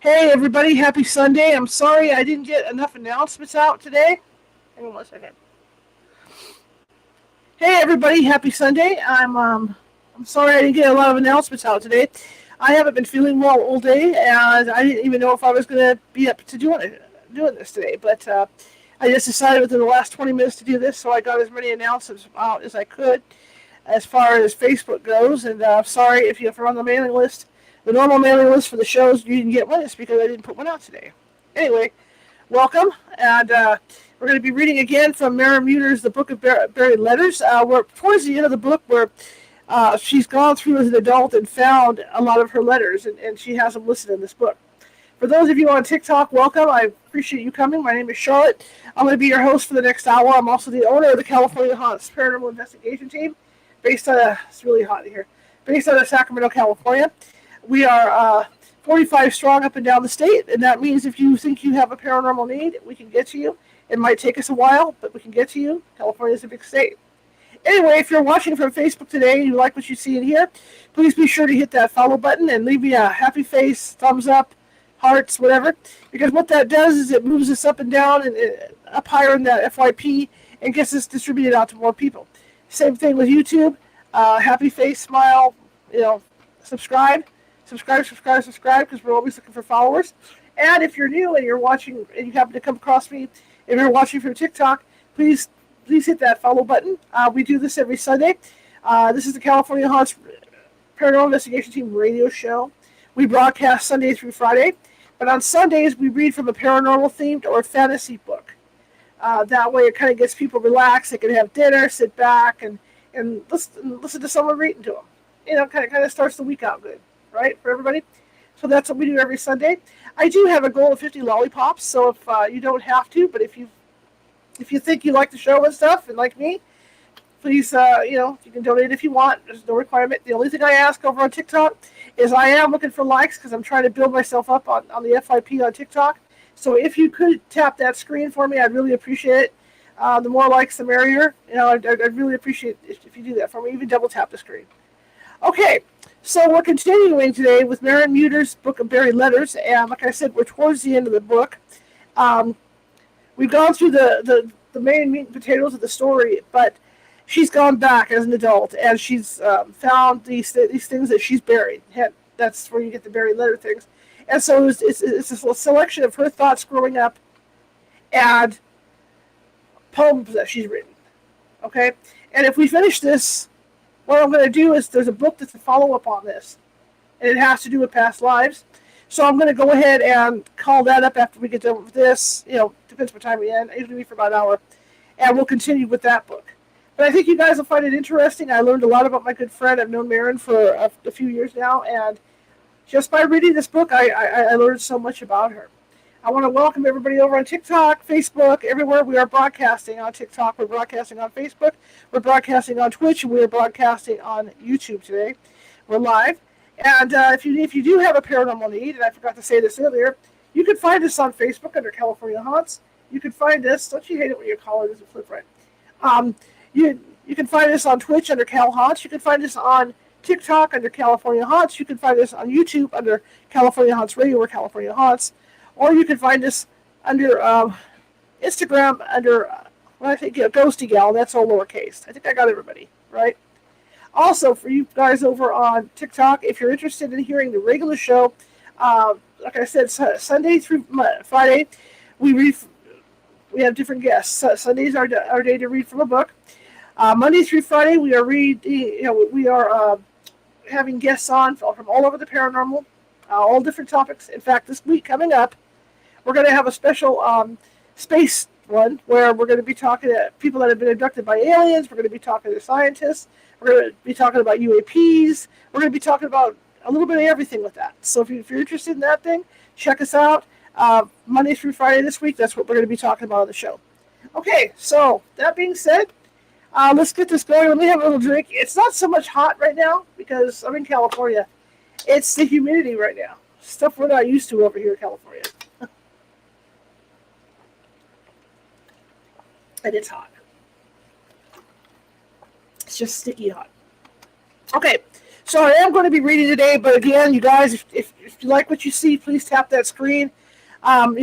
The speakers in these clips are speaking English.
Hey everybody, happy Sunday. I'm sorry I didn't get enough announcements out today. Hang on one second. Hey everybody, happy Sunday. I'm sorry I didn't get a lot of announcements out today. I haven't been feeling well all day, and I didn't even know if I was going to be up to doing this today. But I just decided within the last 20 minutes to do this, so I got as many announcements out as I could as far as Facebook goes. And sorry if you're on the mailing list. The normal mailing list for the shows, you didn't get one. It's because I didn't put one out today. Anyway, welcome. And we're going to be reading again from Maren Muter's The Book of Buried Letters. We're towards the end of the book where she's gone through as an adult and found a lot of her letters, and she has them listed in this book. For those of you on TikTok, welcome. I appreciate you coming. My name is Charlotte. I'm going to be your host for the next hour. I'm also the owner of the California Haunts Paranormal Investigation Team, based out of, it's really hot here, based out of Sacramento, California. We are 45 strong up and down the state, and that means if you think you have a paranormal need, we can get to you. It might take us a while, but we can get to you. California is a big state. Anyway, if you're watching from Facebook today and you like what you see in here, please be sure to hit that follow button and leave me a happy face, thumbs up, hearts, whatever. Because what that does is it moves us up and down and up higher in that FYP and gets us distributed out to more people. Same thing with YouTube. Happy face, smile, subscribe, because we're always looking for followers. And if you're new and you're watching and you happen to come across me, if you're watching from TikTok, please hit that follow button. We do this every Sunday. This is the California Haunts Paranormal Investigation Team radio show. We broadcast Sunday through Friday, but on Sundays we read from a paranormal themed or fantasy book. That way it kind of gets people relaxed. They can have dinner, sit back, and listen to someone reading to them. Kind of starts the week out good, right, for everybody. So that's what we do every Sunday. I do have a goal of 50 lollipops, so if you don't have to, but if you think you like the show and stuff and like me, please, you can donate if you want. There's no requirement. The only thing I ask over on TikTok is I am looking for likes because I'm trying to build myself up on the FYP on TikTok. So if you could tap that screen for me, I'd really appreciate it. The more likes, the merrier. I'd really appreciate it if you do that for me. Even double tap the screen. Okay, so we're continuing today with Maren Muter's Book of Buried Letters, and like I said, we're towards the end of the book. We've gone through the main meat and potatoes of the story, but she's gone back as an adult, and she's found these things that she's buried. That's where you get the buried letter things. And so it's a selection of her thoughts growing up and poems that she's written. Okay? And if we finish this, what I'm going to do is there's a book that's a follow-up on this, and it has to do with past lives. So I'm going to go ahead and call that up after we get done with this. Depends what time we end. It's going to be for about an hour. And we'll continue with that book. But I think you guys will find it interesting. I learned a lot about my good friend. I've known Maren for a few years now. And just by reading this book, I learned so much about her. I want to welcome everybody over on TikTok, Facebook, everywhere. We are broadcasting on TikTok. We're broadcasting on Facebook. We're broadcasting on Twitch. And we're broadcasting on YouTube today. We're live. And if you do have a paranormal need, and I forgot to say this earlier, you can find us on Facebook under California Haunts. You can find us, don't you hate it when your collar doesn't flip right? You can find us on Twitch under Cal Haunts. You can find us on TikTok under California Haunts. You can find us on YouTube under California Haunts Radio or California Haunts. Or you can find us under Instagram under, I think, Ghosty Gal, and that's all lowercase. I think I got everybody, right? Also, for you guys over on TikTok, if you're interested in hearing the regular show, like I said, Sunday through Friday, we have different guests. Sundays are our day to read from a book. Monday through Friday, we are having guests on from all over the paranormal, all different topics. In fact, this week coming up, we're going to have a special space one where we're going to be talking to people that have been abducted by aliens. We're going to be talking to scientists. We're going to be talking about UAPs. We're going to be talking about a little bit of everything with that. So if you're interested in that thing, check us out. Monday through Friday this week, that's what we're going to be talking about on the show. Okay, so that being said, let's get this going. Let me have a little drink. It's not so much hot right now because I'm in California. It's the humidity right now. Stuff we're not used to over here in California. And it's hot. It's just sticky hot. Okay, So I am going to be reading today, but again, you guys, if you like what you see, please tap that screen. I'm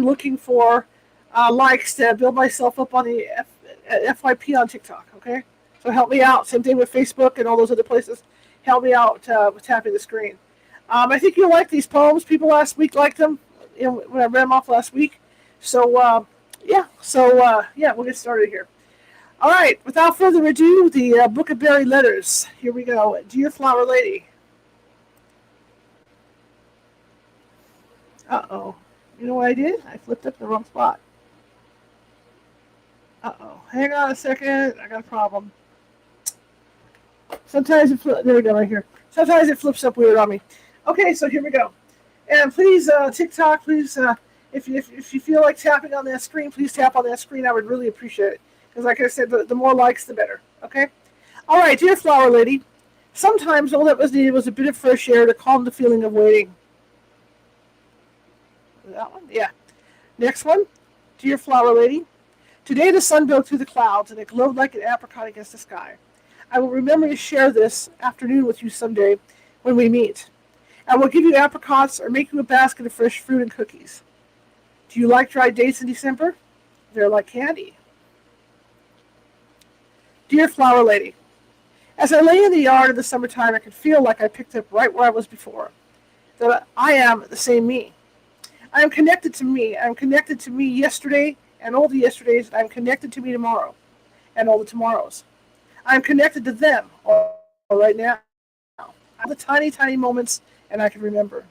looking for likes to build myself up on the FYP on TikTok, okay? So help me out. Same thing with Facebook and all those other places. Help me out with tapping the screen. I think you'll like these poems. People last week liked them, when I read them off last week. So, we'll get started here. All right, without further ado, the Book of Buried Letters. Here we go. Dear Flower Lady. Uh-oh. You know what I did? I flipped up the wrong spot. Uh-oh. Hang on a second. I got a problem. Sometimes it flips. There we go, right here. Sometimes it flips up weird on me. Okay, so here we go. And please, TikTok, please, if you feel like tapping on that screen, please tap on that screen. I would really appreciate it. Because like I said, the more likes, the better. Okay? All right, dear Flower Lady. Sometimes all that was needed was a bit of fresh air to calm the feeling of waiting. That one? Yeah. Next one. Dear Flower Lady. Today the sun broke through the clouds and it glowed like an apricot against the sky. I will remember to share this afternoon with you someday when we meet. I will give you apricots or make you a basket of fresh fruit and cookies. Do you like dried dates in December? They're like candy. Dear Flower Lady, as I lay in the yard in the summertime, I could feel like I picked up right where I was before. That I am the same me. I am connected to me. I am connected to me yesterday and all the yesterdays. I am connected to me tomorrow and all the tomorrows. I am connected to them all right now. I have the tiny, tiny moments, and I can remember.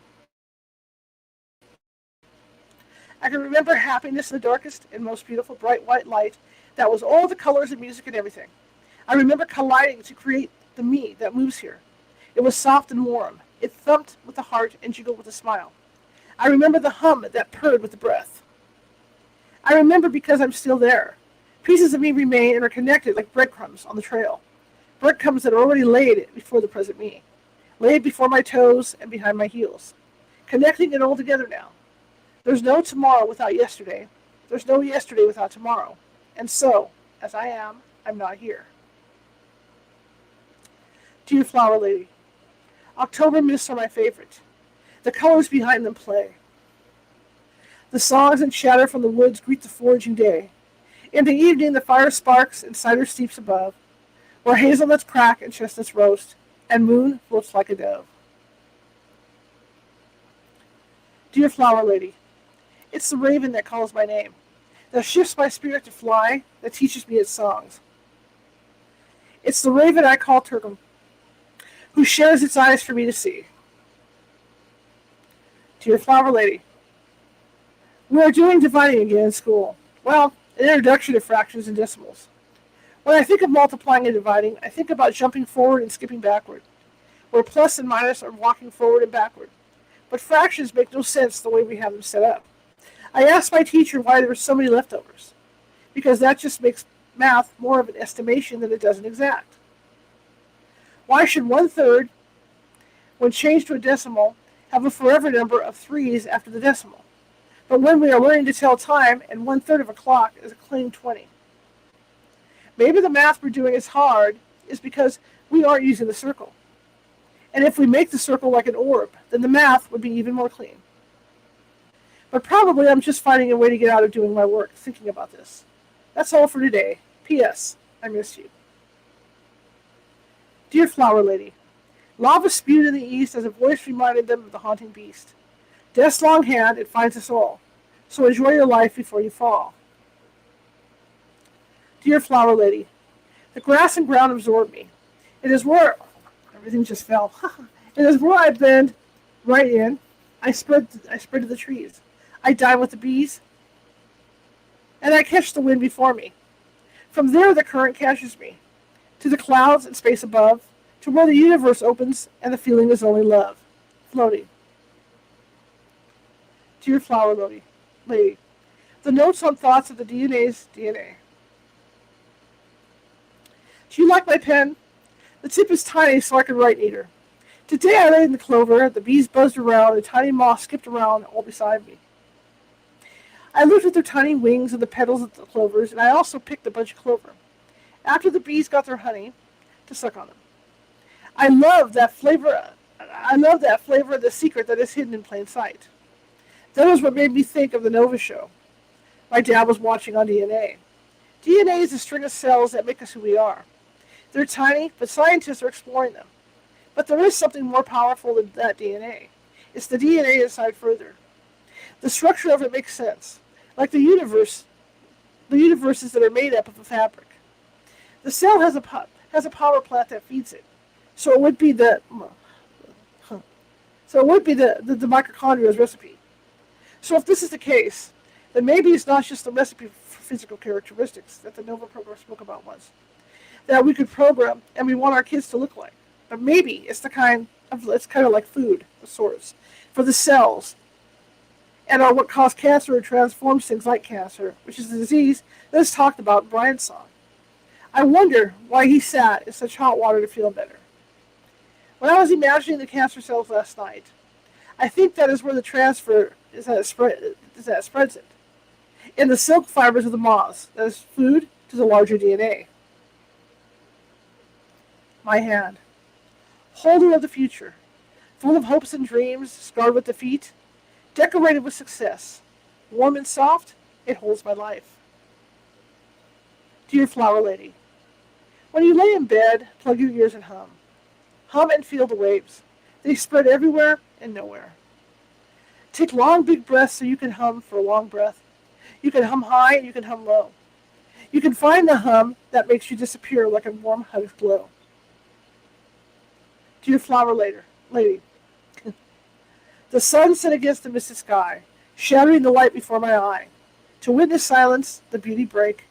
I can remember happiness in the darkest and most beautiful bright white light that was all the colors and music and everything. I remember colliding to create the me that moves here. It was soft and warm. It thumped with the heart and jiggled with a smile. I remember the hum that purred with the breath. I remember because I'm still there. Pieces of me remain and are connected like breadcrumbs on the trail. Breadcrumbs that are already laid before the present me. Laid before my toes and behind my heels. Connecting it all together now. There's no tomorrow without yesterday. There's no yesterday without tomorrow. And so, as I am, I'm not here. Dear Flower Lady, October mists are my favorite. The colors behind them play. The songs and chatter from the woods greet the foraging day. In the evening, the fire sparks and cider steeps above, where hazelnuts crack and chestnuts roast, and moon floats like a dove. Dear Flower Lady, it's the raven that calls my name, that shifts my spirit to fly, that teaches me its songs. It's the raven I call Turkum, who shares its eyes for me to see. Dear Flower Lady, we are doing dividing again in school. Well, an introduction to fractions and decimals. When I think of multiplying and dividing, I think about jumping forward and skipping backward, where plus and minus are walking forward and backward. But fractions make no sense the way we have them set up. I asked my teacher why there were so many leftovers, because that just makes math more of an estimation than it does an exact. Why should 1/3, when changed to a decimal, have a forever number of 3's after the decimal? But when we are learning to tell time, and 1/3 of a clock is a clean 20. Maybe the math we're doing is hard is because we aren't using the circle. And if we make the circle like an orb, then the math would be even more clean. But probably I'm just finding a way to get out of doing my work, thinking about this. That's all for today. P.S. I miss you. Dear Flower Lady, lava spewed in the east as a voice reminded them of the haunting beast. Death's long hand, it finds us all. So enjoy your life before you fall. Dear Flower Lady, the grass and ground absorb me. It is where everything just fell. It is where I bend right in. I spread to the trees. I dine with the bees, and I catch the wind before me. From there the current catches me, to the clouds and space above, to where the universe opens and the feeling is only love, floating. Dear Flower Lady, the notes on thoughts of the DNA's DNA. Do you like my pen? The tip is tiny so I can write neater. Today I lay in the clover, the bees buzzed around, and tiny moths skipped around all beside me. I looked at their tiny wings and the petals of the clovers, and I also picked a bunch of clover. After the bees got their honey, to suck on them. I love that flavor. I love that flavor of the secret that is hidden in plain sight. That was what made me think of the Nova show. My dad was watching on DNA. DNA is a string of cells that make us who we are. They're tiny, but scientists are exploring them. But there is something more powerful than that DNA. It's the DNA inside further. The structure of it makes sense. Like the universes that are made up of a fabric. The cell has a power plant that feeds it. So it would be the mitochondria's recipe. So if this is the case, then maybe it's not just the recipe for physical characteristics that the Nova program spoke about once, that we could program and we want our kids to look like. But maybe it's kind of like food of sorts for the cells and are what cause cancer or transforms things like cancer, which is a disease that is talked about in Brian's song. I wonder why he sat in such hot water to feel better. When I was imagining the cancer cells last night, I think that is where the transfer is that it spreads it. In the silk fibers of the moths, that is food to the larger DNA. My hand, holder of the future, full of hopes and dreams, scarred with defeat, decorated with success, warm and soft, it holds my life. Dear Flower Lady, when you lay in bed, plug your ears and hum. Hum and feel the waves. They spread everywhere and nowhere. Take long, big breaths so you can hum for a long breath. You can hum high and you can hum low. You can find the hum that makes you disappear like a warm hug's glow. Dear Flower Lady, the sun set against the misty sky, shattering the light before my eye. To witness silence, the beauty break.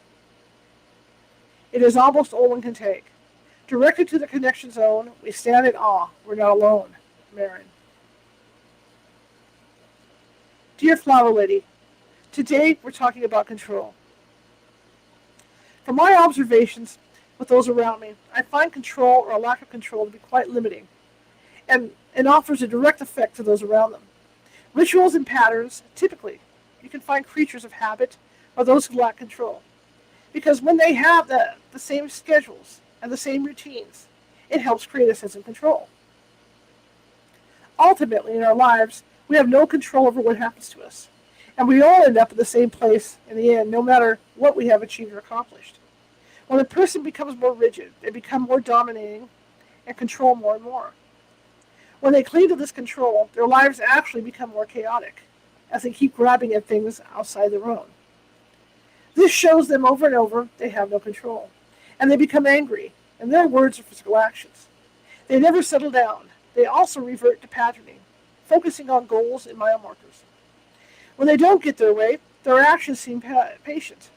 It is almost all one can take. Directed to the connection zone, we stand in awe. We're not alone. Maren. Dear Flower Lady, today we're talking about control. From my observations with those around me, I find control or a lack of control to be quite limiting and offers a direct effect to those around them. Rituals and patterns, typically, you can find creatures of habit or those who lack control. Because when they have the same schedules and the same routines, it helps create a sense of control. Ultimately, in our lives, we have no control over what happens to us. And we all end up in the same place in the end, no matter what we have achieved or accomplished. When a person becomes more rigid, they become more dominating and control more and more. When they cling to this control, their lives actually become more chaotic, as they keep grabbing at things outside their own. This shows them over and over they have no control, and they become angry, in their words or physical actions. They never settle down. They also revert to patterning, focusing on goals and mile markers. When they don't get their way, their actions seem patient,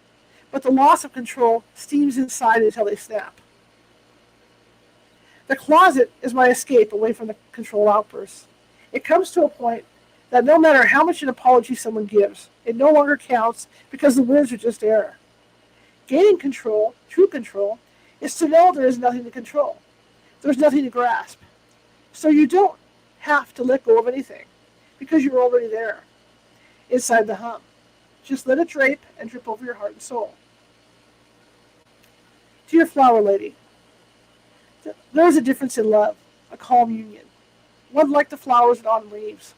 but the loss of control steams inside until they snap. The closet is my escape away from the control outbursts. It comes to a point that no matter how much an apology someone gives, it no longer counts because the words are just air. Gaining control, true control, is to know there is nothing to control. There's nothing to grasp. So you don't have to let go of anything because you're already there, inside the hum. Just let it drape and drip over your heart and soul. Dear Flower Lady, there is a difference in love, a calm union, one like the flowers in autumn leaves.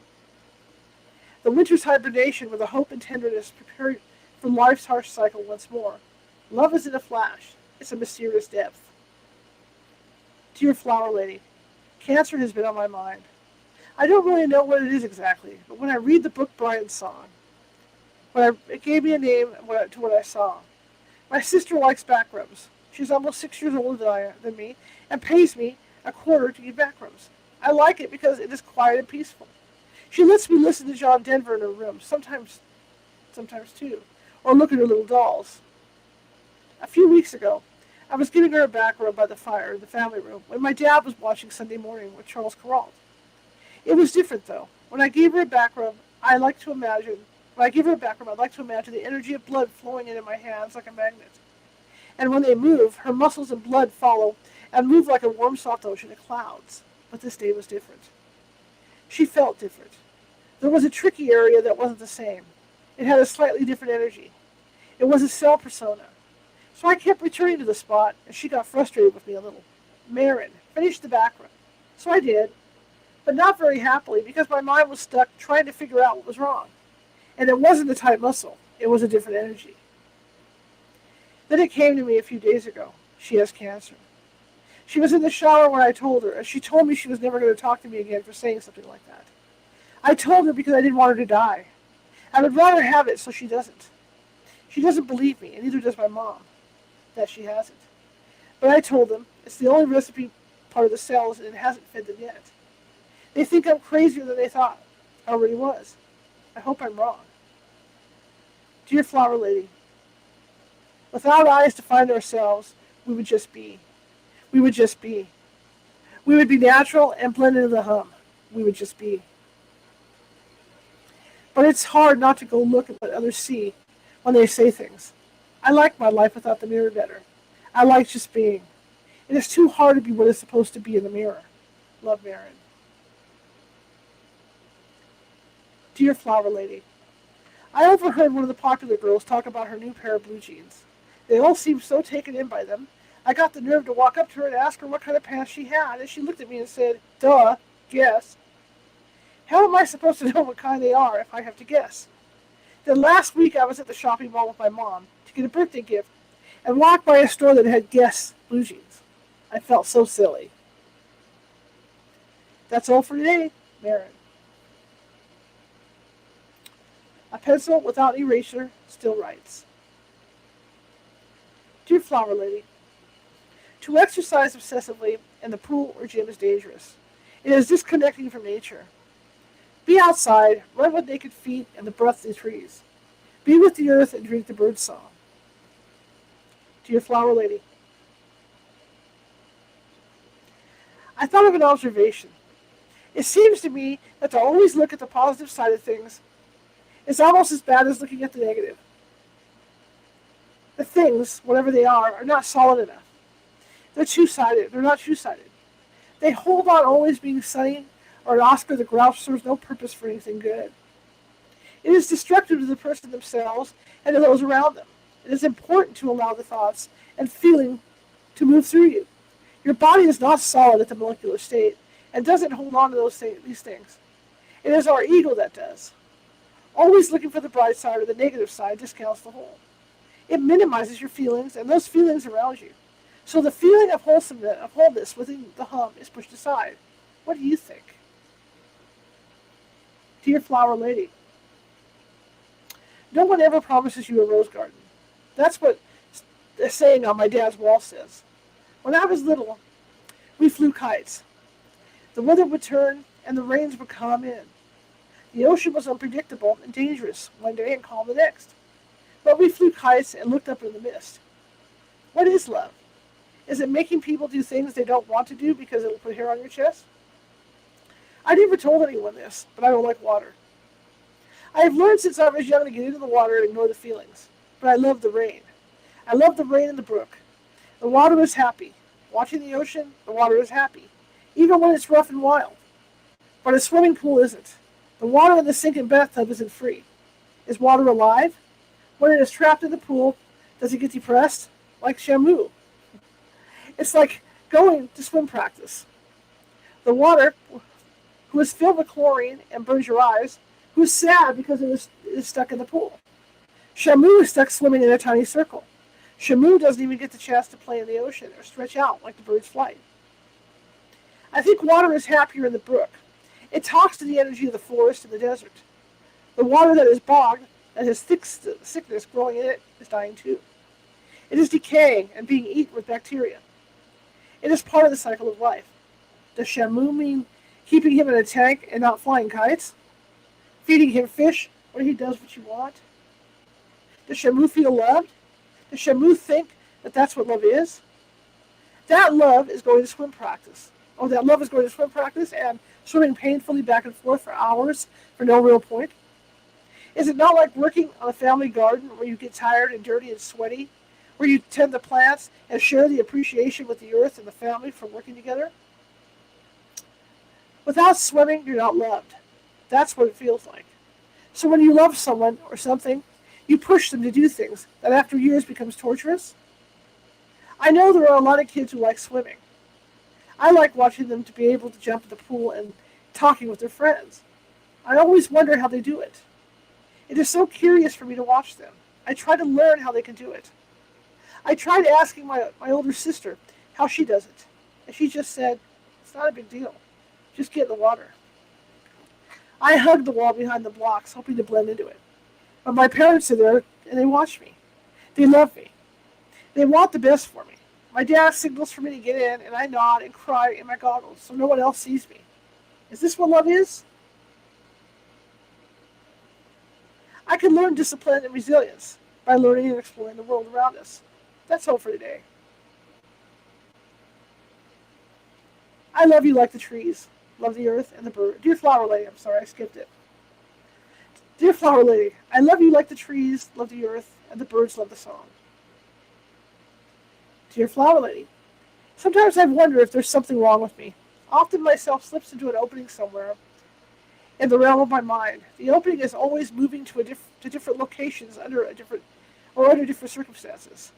The winter's hibernation with a hope and tenderness prepared for life's harsh cycle once more. Love isn't a flash, it's a mysterious depth. Dear Flower Lady, cancer has been on my mind. I don't really know what it is exactly, but when I read the book Brian's song, it gave me a name to what I saw. My sister likes back rubs. She's almost 6 years older than me and pays me a quarter to give back rubs. I like it because it is quiet and peaceful. She lets me listen to John Denver in her room, sometimes too, or look at her little dolls. A few weeks ago, I was giving her a back rub by the fire in the family room when my dad was watching Sunday Morning with Charles Kuralt. It was different, though. When I gave her a back rub, I'd like to imagine the energy of blood flowing into my hands like a magnet. And when they move, her muscles and blood follow and move like a warm, soft ocean of clouds. But this day was different. She felt different. There was a tricky area that wasn't the same. It had a slightly different energy. It was a cell persona. So I kept returning to the spot, and she got frustrated with me a little. Maren, finish the back rub. So I did, but not very happily because my mind was stuck trying to figure out what was wrong. And it wasn't the tight muscle, it was a different energy. Then it came to me a few days ago. She has cancer. She was in the shower when I told her, and she told me she was never going to talk to me again for saying something like that. I told her because I didn't want her to die. I would rather have it so she doesn't. She doesn't believe me, and neither does my mom, that she has it. But I told them it's the only recipe part of the cells, and it hasn't fed them yet. They think I'm crazier than they thought I already was. I hope I'm wrong. Dear Flower Lady, without eyes to find ourselves, we would just be. We would just be. We would be natural and blend into the hum. We would just be. But it's hard not to go look at what others see when they say things. I like my life without the mirror better. I like just being. It is too hard to be what is supposed to be in the mirror. Love, Maren. Dear Flower Lady, I overheard one of the popular girls talk about her new pair of blue jeans. They all seemed so taken in by them, I got the nerve to walk up to her and ask her what kind of pants she had, and she looked at me and said, "Duh, guess." How am I supposed to know what kind they are if I have to guess? Then last week I was at the shopping mall with my mom to get a birthday gift and walked by a store that had Guess blue jeans. I felt so silly. That's all for today, Maren. A pencil without eraser still writes. Dear Flower Lady, to exercise obsessively in the pool or gym is dangerous. It is disconnecting from nature. Be outside, run with naked feet and the breath of the trees. Be with the earth and drink the bird's song. Dear Flower Lady, I thought of an observation. It seems to me that to always look at the positive side of things is almost as bad as looking at the negative. The things, whatever they are not solid enough. They're two-sided. They're not two-sided. They hold on always being sunny, or an Oscar the Grouch serves no purpose for anything good. It is destructive to the person themselves and to those around them. It is important to allow the thoughts and feeling to move through you. Your body is not solid at the molecular state and doesn't hold on to these things. It is our ego that does. Always looking for the bright side or the negative side discounts the whole. It minimizes your feelings and those feelings around you. So the feeling of wholesomeness, of wholeness within the hum is pushed aside. What do you think? Dear Flower Lady, no one ever promises you a rose garden. That's what the saying on my dad's wall says. When I was little, we flew kites. The weather would turn and the rains would come in. The ocean was unpredictable and dangerous one day and calm the next. But we flew kites and looked up in the mist. What is love? Is it making people do things they don't want to do because it'll put hair on your chest? I never told anyone this, but I don't like water. I have learned since I was young to get into the water and ignore the feelings. But I love the rain. I love the rain in the brook. The water is happy. Watching the ocean, the water is happy. Even when it's rough and wild. But a swimming pool isn't. The water in the sinking bathtub isn't free. Is water alive? When it is trapped in the pool, does it get depressed? Like Shamu. It's like going to swim practice. The water, who is filled with chlorine and burns your eyes, who is sad because it is stuck in the pool. Shamu is stuck swimming in a tiny circle. Shamu doesn't even get the chance to play in the ocean or stretch out like the bird's flight. I think water is happier in the brook. It talks to the energy of the forest and the desert. The water that is bogged, that has thick sickness growing in it, is dying too. It is decaying and being eaten with bacteria. It is part of the cycle of life. Does Shamu mean keeping him in a tank and not flying kites? Feeding him fish when he does what you want? Does Shamu feel loved? Does Shamu think that that's what love is? That love is going to swim practice. Oh, that love is going to swim practice and swimming painfully back and forth for hours for no real point? Is it not like working on a family garden where you get tired and dirty and sweaty, where you tend the plants and share the appreciation with the earth and the family for working together? Without swimming, you're not loved. That's what it feels like. So when you love someone or something, you push them to do things that after years becomes torturous. I know there are a lot of kids who like swimming. I like watching them to be able to jump in the pool and talking with their friends. I always wonder how they do it. It is so curious for me to watch them. I try to learn how they can do it. I tried asking my older sister how she does it, and she just said, it's not a big deal. Just get in the water. I hugged the wall behind the blocks, hoping to blend into it. But my parents are there, and they watch me. They love me. They want the best for me. My dad signals for me to get in, and I nod and cry in my goggles so no one else sees me. Is this what love is? I can learn discipline and resilience by learning and exploring the world around us. That's all for today. I love you like the trees, love the earth and the bird. Dear Flower Lady, I'm sorry, I skipped it. Dear Flower Lady, I love you like the trees, love the earth, and the birds love the song. Dear Flower Lady, sometimes I wonder if there's something wrong with me. Often myself slips into an opening somewhere in the realm of my mind. The opening is always moving to different locations under different circumstances.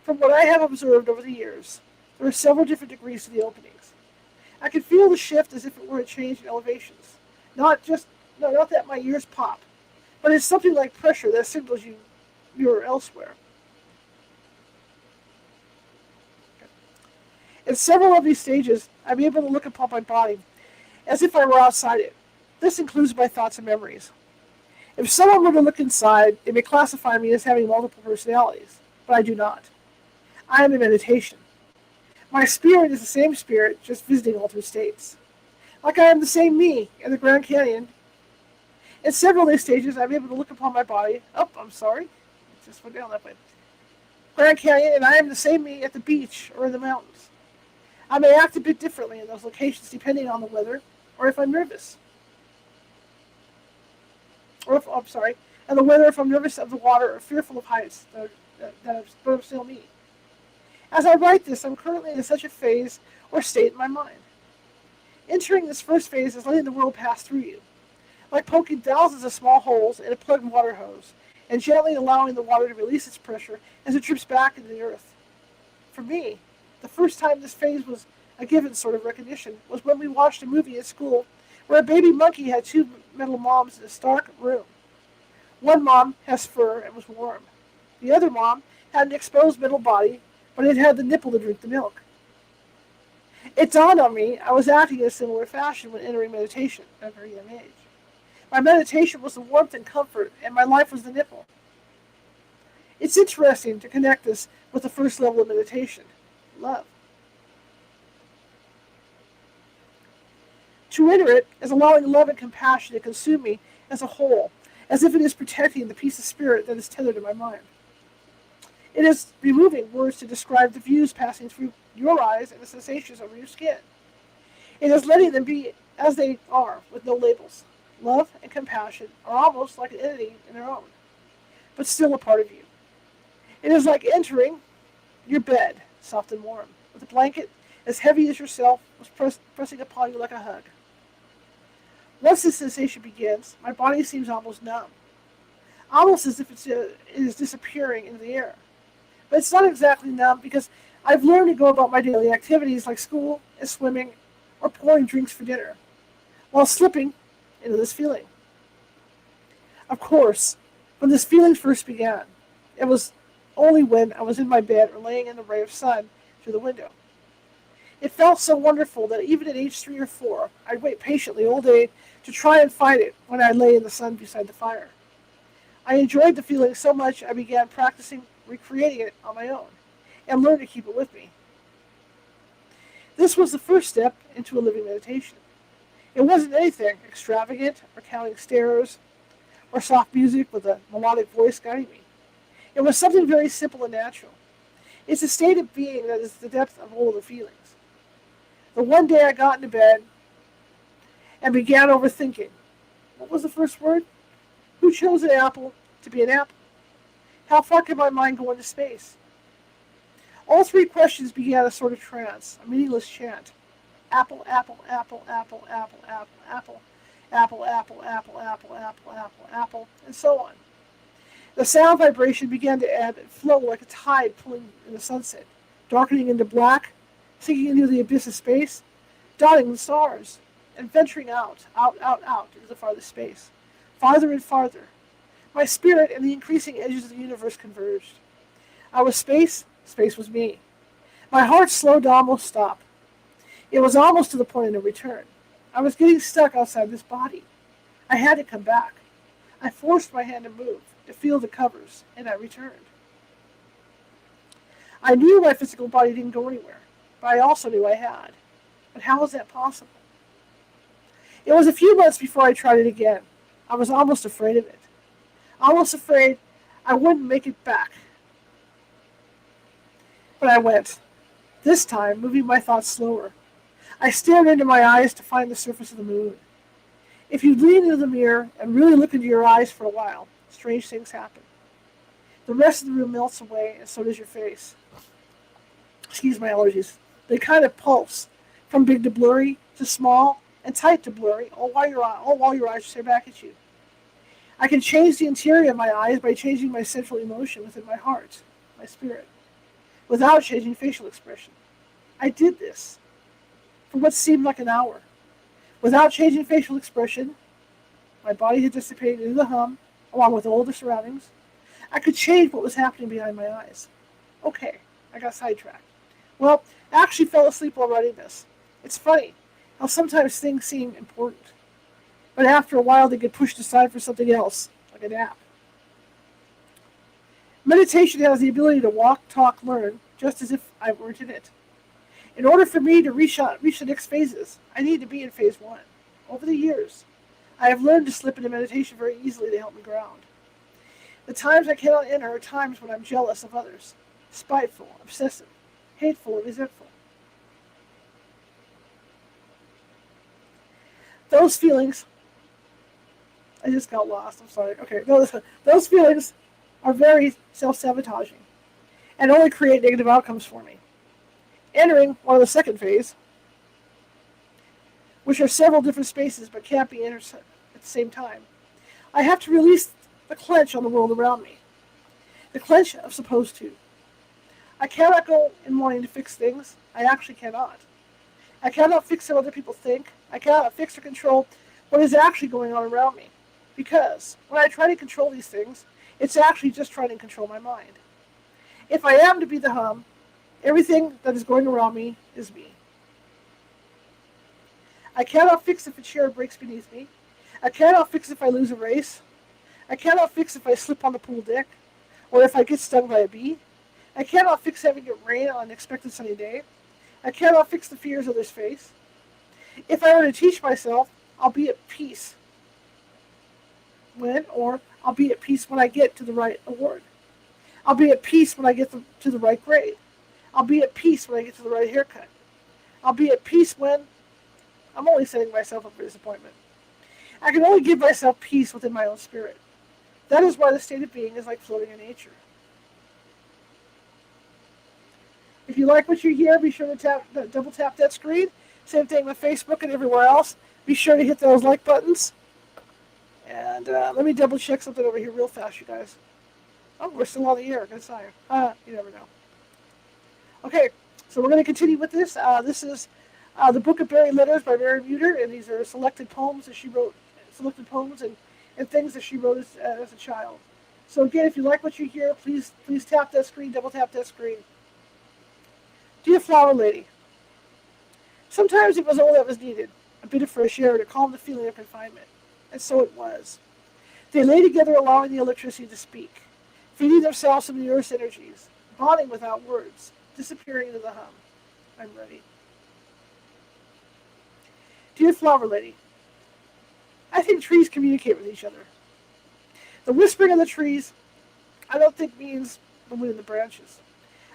From what I have observed over the years, there are several different degrees to the openings. I can feel the shift as if it were a change in elevations. Not that my ears pop, but it's something like pressure that signals you're elsewhere. In several of these stages, I'm able to look upon my body as if I were outside it. This includes my thoughts and memories. If someone were to look inside, they may classify me as having multiple personalities, but I do not. I am in meditation. My spirit is the same spirit, just visiting altered states. Like I am the same me in the Grand Canyon. In several of these stages, I'm able to look upon my body. Oh, I'm sorry. It just went down that way. Grand Canyon, and I am the same me at the beach or in the mountains. I may act a bit differently in those locations depending on the weather or if I'm nervous. And the weather if I'm nervous of the water or fearful of heights that are still me. As I write this, I'm currently in such a phase or state in my mind. Entering this first phase is letting the world pass through you, like poking thousands of small holes in a plugged water hose and gently allowing the water to release its pressure as it drips back into the earth. For me, the first time this phase was a given sort of recognition was when we watched a movie at school where a baby monkey had two metal moms in a stark room. One mom has fur and was warm. The other mom had an exposed metal body, but it had the nipple to drink the milk. It dawned on me I was acting in a similar fashion when entering meditation at a very young age. My meditation was the warmth and comfort, and my life was the nipple. It's interesting to connect this with the first level of meditation, love. To enter it is allowing love and compassion to consume me as a whole, as if it is protecting the peace of spirit that is tethered in my mind. It is removing words to describe the views passing through your eyes and the sensations over your skin. It is letting them be as they are, with no labels. Love and compassion are almost like an entity in their own, but still a part of you. It is like entering your bed, soft and warm, with a blanket as heavy as yourself was pressing upon you like a hug. Once this sensation begins, my body seems almost numb, almost as if it is disappearing into the air. But it's not exactly numb because I've learned to go about my daily activities like school and swimming or pouring drinks for dinner, while slipping into this feeling. Of course, when this feeling first began, it was only when I was in my bed or laying in the ray of sun through the window. It felt so wonderful that even at age 3 or 4, I'd wait patiently all day to try and find it when I lay in the sun beside the fire. I enjoyed the feeling so much I began practicing recreating it on my own and learned to keep it with me. This was the first step into a living meditation. It wasn't anything extravagant or counting stairs or soft music with a melodic voice guiding me. It was something very simple and natural. It's a state of being that is the depth of all the feelings. The one day I got into bed and began overthinking. What was the first word? Who chose an apple to be an apple? How far can my mind go into space? All three questions began a sort of trance, a meaningless chant. Apple, apple, apple, apple, apple, apple, apple, apple, apple, apple, apple, apple, apple, apple, and so on. The sound vibration began to ebb and flow like a tide pulling in the sunset, darkening into black, sinking into the abyss of space, dotting the stars, and venturing out, out into the farthest space. Farther and farther. My spirit and the increasing edges of the universe converged. I was space, space was me. My heart slowed to almost stop. It was almost to the point of no return. I was getting stuck outside this body. I had to come back. I forced my hand to move, to feel the covers, and I returned. I knew my physical body didn't go anywhere, but I also knew I had. But how was that possible? It was a few months before I tried it again. I was almost afraid of it. Almost afraid I wouldn't make it back. But I went. This time, moving my thoughts slower. I stared into my eyes to find the surface of the moon. If you lean into the mirror and really look into your eyes for a while, strange things happen. The rest of the room melts away, and so does your face. Excuse my allergies. They kind of pulse, from big to blurry, to small, and tight to blurry, all while your eyes stare back at you. I can change the interior of my eyes by changing my central emotion within my heart, my spirit, without changing facial expression. I did this for what seemed like an hour. Without changing facial expression, my body had dissipated into the hum, along with all the surroundings. I could change what was happening behind my eyes. Okay, I got sidetracked. Well, I actually fell asleep while writing this. It's funny how sometimes things seem important, but after a while they get pushed aside for something else, like a nap. Meditation has the ability to walk, talk, learn, just as if I weren't in it. In order for me to reach the next phases, I need to be in phase 1. Over the years, I have learned to slip into meditation very easily to help me ground. The times I cannot enter are times when I'm jealous of others, spiteful, obsessive, hateful, and resentful. Those feelings, I just got lost, I'm sorry. Okay, those feelings are very self-sabotaging and only create negative outcomes for me. Entering one of the second phase, which are several different spaces but can't be entered at the same time, I have to release the clench on the world around me. The clench of supposed to. I cannot go in wanting to fix things. I actually cannot. I cannot fix how other people think. I cannot fix or control what is actually going on around me. Because when I try to control these things, it's actually just trying to control my mind. If I am to be the hum, everything that is going around me is me. I cannot fix if a chair breaks beneath me. I cannot fix if I lose a race. I cannot fix if I slip on the pool deck, or if I get stung by a bee. I cannot fix having it rain on an unexpected sunny day. I cannot fix the fears others face. If I were to teach myself, I'll be at peace I'll be at peace when I get to the right award. I'll be at peace when I get to the right grade. I'll be at peace when I get to the right haircut. I'll be at peace when I'm only setting myself up for disappointment. I can only give myself peace within my own spirit. That is why the state of being is like floating in nature. If you like what you hear, be sure to double tap that screen. Same thing with Facebook and everywhere else. Be sure to hit those like buttons. And let me double check something over here real fast, you guys. Oh, we're still on the air. Good sign. You never know. Okay, so we're going to continue with this. This is the Book of Buried Letters by Maren Muter, and these are selected poems that she wrote, and things that she wrote as a child. So again, if you like what you hear, please tap that screen, double tap that screen. Dear Flower Lady, sometimes it was all that was needed, a bit of fresh air to calm the feeling of confinement. And so it was. They lay together, allowing the electricity to speak, feeding themselves from the earth's energies, bonding without words, disappearing into the hum. I'm ready. Dear Flower Lady, I think trees communicate with each other. The whispering of the trees, I don't think means the wind in the branches.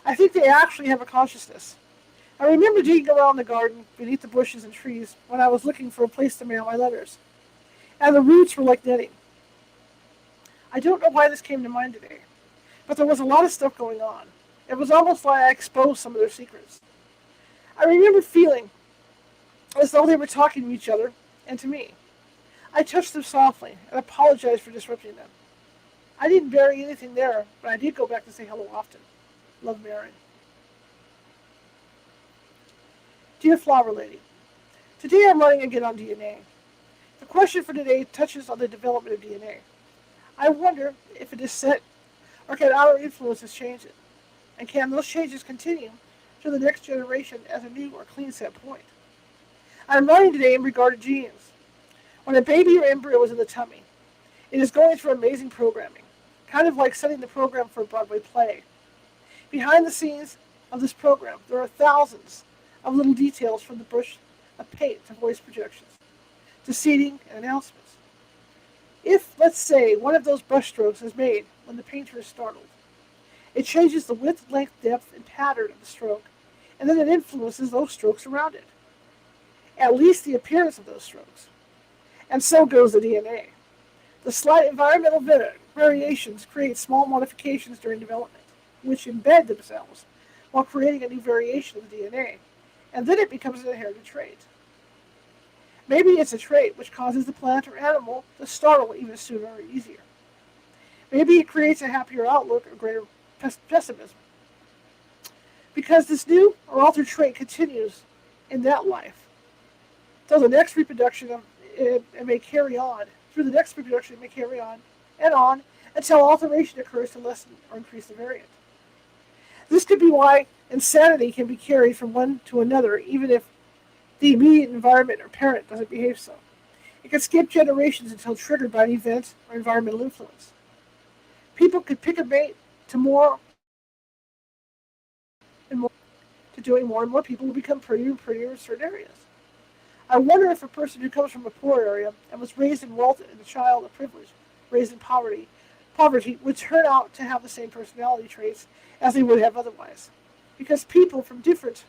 I think they actually have a consciousness. I remember digging around the garden, beneath the bushes and trees, when I was looking for a place to mail my letters. And the roots were like netting. I don't know why this came to mind today, but there was a lot of stuff going on. It was almost like I exposed some of their secrets. I remember feeling as though they were talking to each other and to me. I touched them softly and apologized for disrupting them. I didn't bury anything there, but I did go back to say hello often. Love, Maren. Dear Flower Lady, today I'm writing again on DNA. The question for today touches on the development of DNA. I wonder if it is set or can outer influences change it, and can those changes continue to the next generation as a new or clean set point. I'm writing today in regard to genes. When a baby or embryo is in the tummy, it is going through amazing programming, kind of like setting the program for a Broadway play. Behind the scenes of this program, there are thousands of little details from the brush of paint to voice projections, to seating and announcements. If, let's say, one of those brushstrokes is made when the painter is startled, it changes the width, length, depth, and pattern of the stroke, and then it influences those strokes around it, at least the appearance of those strokes. And so goes the DNA. The slight environmental variations create small modifications during development, which embed themselves while creating a new variation of the DNA, and then it becomes an inherited trait. Maybe it's a trait which causes the plant or animal to startle even sooner or easier. Maybe it creates a happier outlook or greater pessimism. Because this new or altered trait continues in that life, though the next reproduction it may carry on, through the next reproduction it may carry on, until alteration occurs to lessen or increase the variant. This could be why insanity can be carried from one to another, even if the immediate environment or parent doesn't behave so. It can skip generations until triggered by an event or environmental influence. People could pick a mate to doing more and more people will become prettier and prettier in certain areas. I wonder if a person who comes from a poor area and was raised in wealth and a child of privilege, raised in poverty would turn out to have the same personality traits as they would have otherwise. Because people from different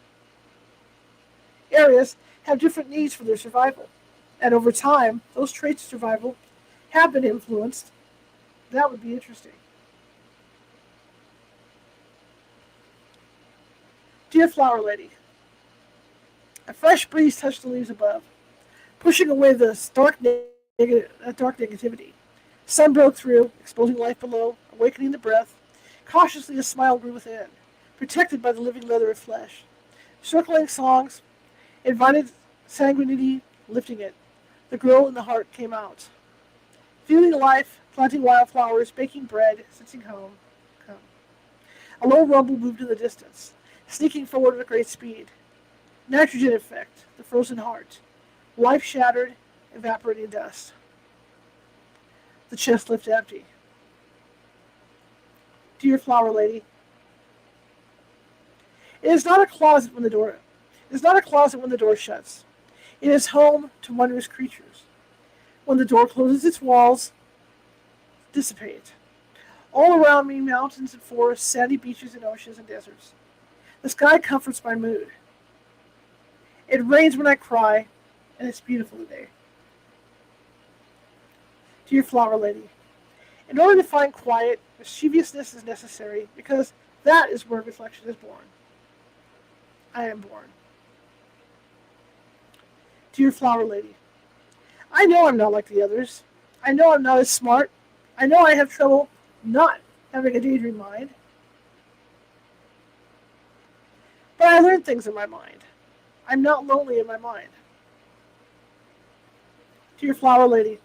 areas have different needs for their survival. And over time, those traits of survival have been influenced. That would be interesting. Dear Flower Lady, a fresh breeze touched the leaves above, pushing away the dark negativity. Sun broke through, exposing life below, awakening the breath. Cautiously a smile grew within, protected by the living leather of flesh. Circling songs invited sanguinity, lifting it. The girl in the heart came out. Feeling life, planting wildflowers, baking bread, sensing home. Come. A low rumble moved in the distance, sneaking forward at great speed. Nitrogen effect, the frozen heart. Life shattered, evaporating dust. The chest left empty. Dear Flower Lady, it is not a closet when the door shuts. It is home to wondrous creatures. When the door closes, its walls dissipate. All around me, mountains and forests, sandy beaches and oceans and deserts. The sky comforts my mood. It rains when I cry, and it's beautiful today. Dear Flower Lady, in order to find quiet, mischievousness is necessary, because that is where reflection is born. I am born. Dear Flower Lady, I know I'm not like the others. I know I'm not as smart. I know I have trouble not having a daydream mind. But I learn things in my mind. I'm not lonely in my mind. Dear Flower Lady,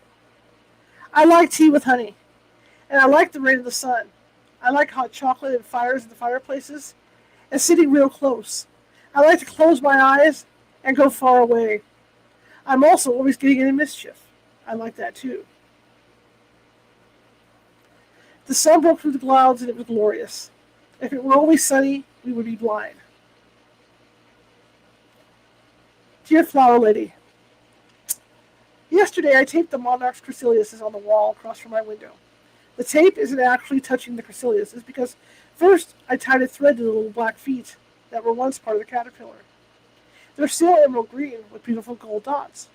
I like tea with honey, and I like the rain and the sun. I like hot chocolate and fires in the fireplaces, and sitting real close. I like to close my eyes and go far away. I'm also always getting into mischief. I like that too. The sun broke through the clouds and it was glorious. If it were always sunny, we would be blind. Dear Flower Lady, yesterday I taped the monarch's chrysalises on the wall across from my window. The tape isn't actually touching the chrysalises because first I tied a thread to the little black feet that were once part of the caterpillar. They're still emerald green with beautiful gold dots.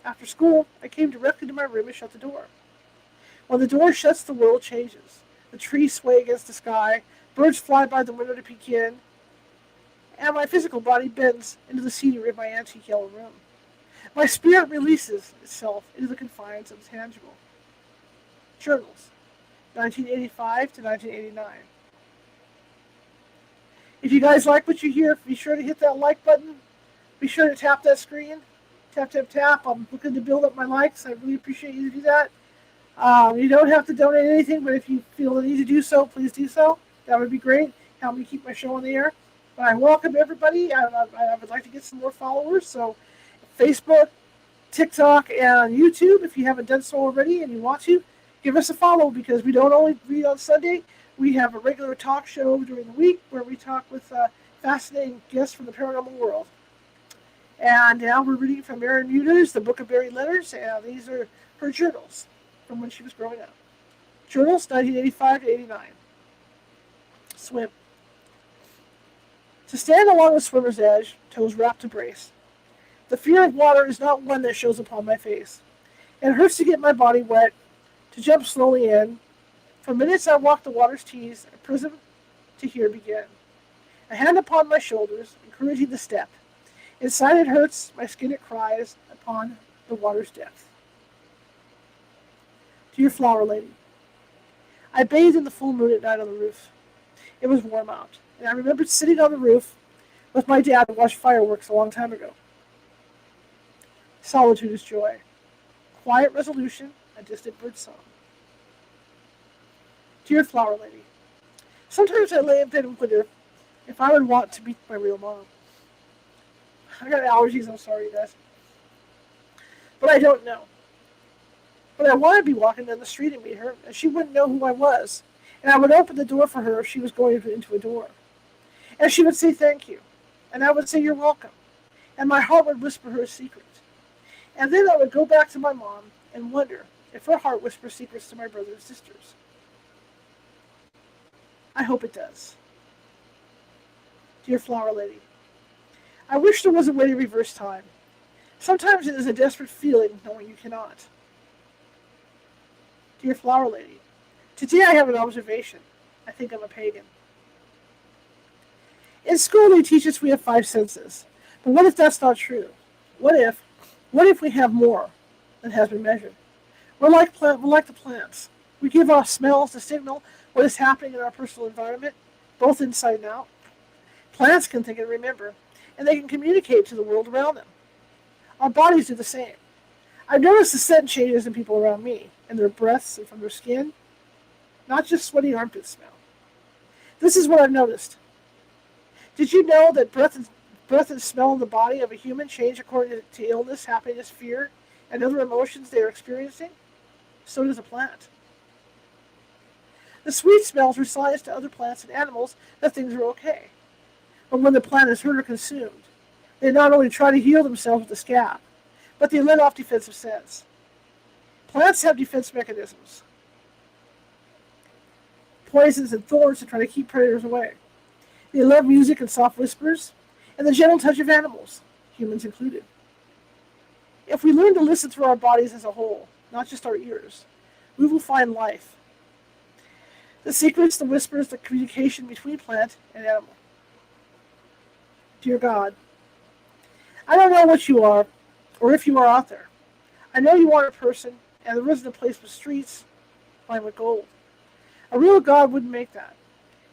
After school, I came directly to my room and shut the door. When the door shuts, the world changes. The trees sway against the sky, birds fly by the window to peek in, and my physical body bends into the scenery of my antique yellow room. My spirit releases itself into the confines of the tangible. Journals, 1985 to 1989. If you guys like what you hear, be sure to hit that like button, Be sure to tap that screen. Tap, tap, tap. I'm looking to build up my likes. I really appreciate you to do that. You don't have to donate anything, but if you feel the need to do so, please do so. That would be great. Help me keep my show on the air. But I welcome everybody. I would like to get some more followers. So Facebook, TikTok, and YouTube, if you haven't done so already and you want to, give us a follow because we don't only read on Sunday. We have a regular talk show during the week where we talk with fascinating guests from the paranormal world. And now we're reading from Maren Muter's The Book of Buried Letters, and these are her journals from when she was growing up. Journals 1985 to 89. Swim. To stand along the swimmer's edge, toes wrapped to brace. The fear of water is not one that shows upon my face. It hurts to get my body wet, to jump slowly in. For minutes I walk the water's tease, a prism to here begin. A hand upon my shoulders, encouraging the step. Inside it hurts, my skin it cries upon the water's depth. To your flower lady. I bathed in the full moon at night on the roof. It was warm out, and I remembered sitting on the roof with my dad to watch fireworks a long time ago. Solitude is joy. Quiet resolution, a distant bird song. Dear flower lady. Sometimes I lay in bed and wonder if I would want to meet my real mom. I got allergies, I'm sorry, you guys. But I don't know. But I want to be walking down the street and meet her, and she wouldn't know who I was. And I would open the door for her if she was going into a door. And she would say thank you. And I would say you're welcome. And my heart would whisper her a secret. And then I would go back to my mom and wonder if her heart whispers secrets to my brothers and sisters. I hope it does. Dear flower lady. I wish there was a way to reverse time. Sometimes it is a desperate feeling knowing you cannot. Dear flower lady. Today I have an observation. I think I'm a pagan. In school they teach us we have 5 senses. But what if that's not true? What if we have more than has been measured? We're like the plants. We give off smells to signal what is happening in our personal environment, both inside and out. Plants can think and remember, and they can communicate to the world around them. Our bodies do the same. I've noticed the scent changes in people around me, in their breaths and from their skin, not just sweaty armpit smell. This is what I've noticed. Did you know that breath and smell in the body of a human change according to illness, happiness, fear, and other emotions they are experiencing? So does a plant. The sweet smells are signs to other plants and animals that things are okay. But when the plant is hurt or consumed, they not only try to heal themselves with the scab, but they let off defensive scents. Plants have defense mechanisms. Poisons and thorns to try to keep predators away. They love music and soft whispers, and the gentle touch of animals, humans included. If we learn to listen through our bodies as a whole, not just our ears, we will find life. The secrets, the whispers, the communication between plant and animal. Dear God, I don't know what you are, or if you are out there. I know you are a person, and there isn't a place with streets lined with gold. A real God wouldn't make that.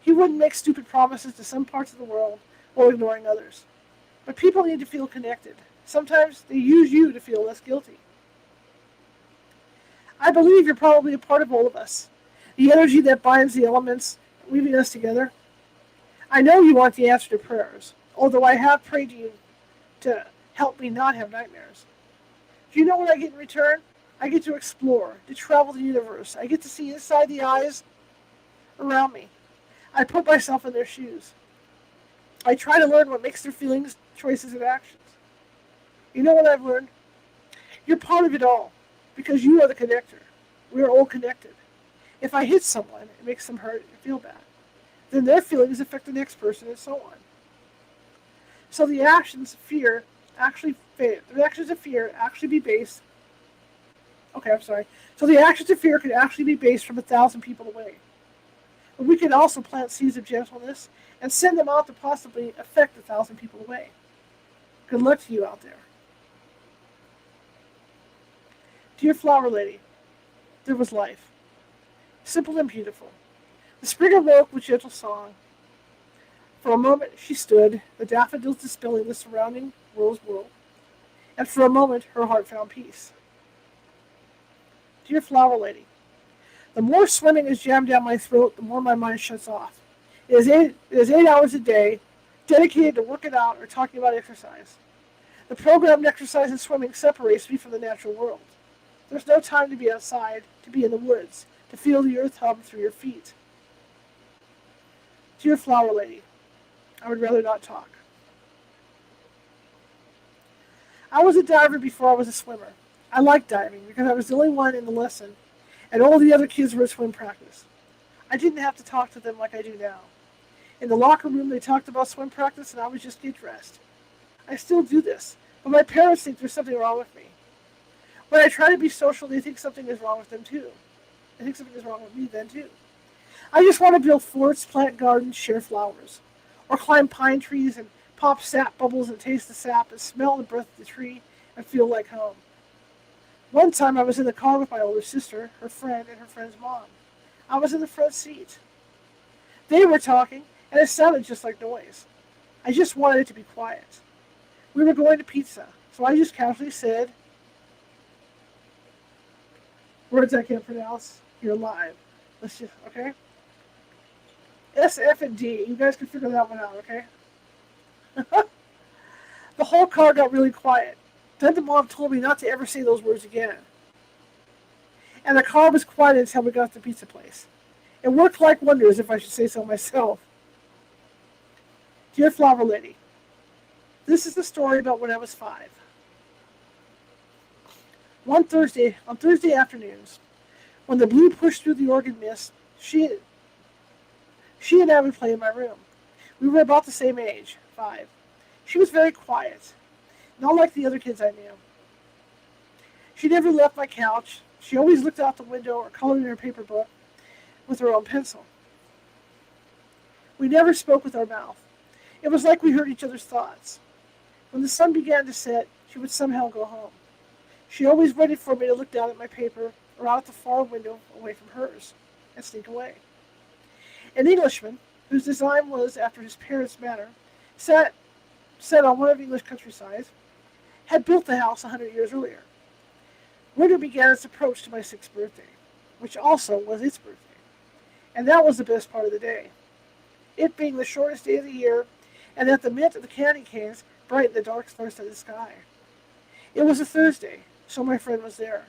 He wouldn't make stupid promises to some parts of the world while ignoring others. But people need to feel connected. Sometimes they use you to feel less guilty. I believe you're probably a part of all of us. The energy that binds the elements, weaving us together. I know you want the answer to prayers, although I have prayed to you to help me not have nightmares. Do you know what I get in return? I get to explore, to travel the universe. I get to see inside the eyes around me. I put myself in their shoes. I try to learn what makes their feelings, choices, and actions. You know what I've learned? You're part of it all, because you are the connector. We are all connected. If I hit someone, it makes them hurt and feel bad. Then their feelings affect the next person, and so on. So the actions of fear actually be based. Okay, I'm sorry. So the actions of fear could actually be based from 1,000 people away. But we can also plant seeds of gentleness and send them out to possibly affect 1,000 people away. Good luck to you out there. Dear flower lady, there was life. Simple and beautiful. The spring awoke with gentle song. For a moment she stood, the daffodils dispelling the surrounding rose world, and for a moment her heart found peace. Dear flower lady, the more swimming is jammed down my throat, the more my mind shuts off. It is 8 hours a day dedicated to working out or talking about exercise. The programmed exercise and swimming separates me from the natural world. There's no time to be outside, to be in the woods, to feel the earth hum through your feet. Dear flower lady, I would rather not talk. I was a diver before I was a swimmer. I liked diving because I was the only one in the lesson, and all the other kids were at swim practice. I didn't have to talk to them like I do now. In the locker room, they talked about swim practice, and I would just get dressed. I still do this, but my parents think there's something wrong with me. When I try to be social, they think something is wrong with them too. They think something is wrong with me then too. I just want to build forts, plant gardens, share flowers, or climb pine trees and pop sap bubbles and taste the sap and smell the breath of the tree and feel like home. One time I was in the car with my older sister, her friend, and her friend's mom. I was in the front seat. They were talking, and it sounded just like noise. I just wanted it to be quiet. We were going to pizza, so I just casually said, words I can't pronounce, you're live. Let's just, okay? S, F, and D. You guys can figure that one out, okay? The whole car got really quiet. Then the mom told me not to ever say those words again. And the car was quiet until we got to the pizza place. It worked like wonders, if I should say so myself. Dear flower lady, this is the story about when I was 5. On Thursday afternoons, when the blue pushed through the organ mist, she and I would play in my room. We were about the same age, 5. She was very quiet, not like the other kids I knew. She never left my couch. She always looked out the window or colored in her paper book with her own pencil. We never spoke with our mouth. It was like we heard each other's thoughts. When the sun began to set, she would somehow go home. She always waited for me to look down at my paper or out at the far window away from hers and sneak away. An Englishman, whose design was after his parents' manner, set on one of English countrysides, had built the house 100 years earlier. Winter began its approach to my 6th birthday, which also was its birthday. And that was the best part of the day. It being the shortest day of the year, and that the mint of the candy canes brightened the dark stars of the sky. It was a Thursday, so my friend was there.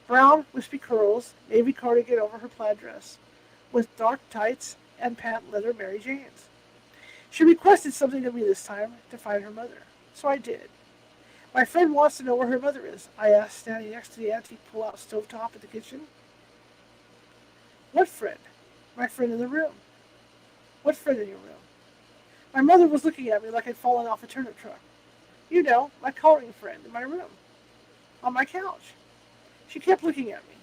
Brown, wispy curls, navy cardigan over her plaid dress, with dark tights and patent leather Mary Janes. She requested something of me this time, to find her mother, so I did. My friend wants to know where her mother is, I asked, standing next to the antique pull-out stovetop in the kitchen. What friend? My friend in the room. What friend in your room? My mother was looking at me like I'd fallen off a turnip truck. You know, my coloring friend in my room. On my couch. She kept looking at me.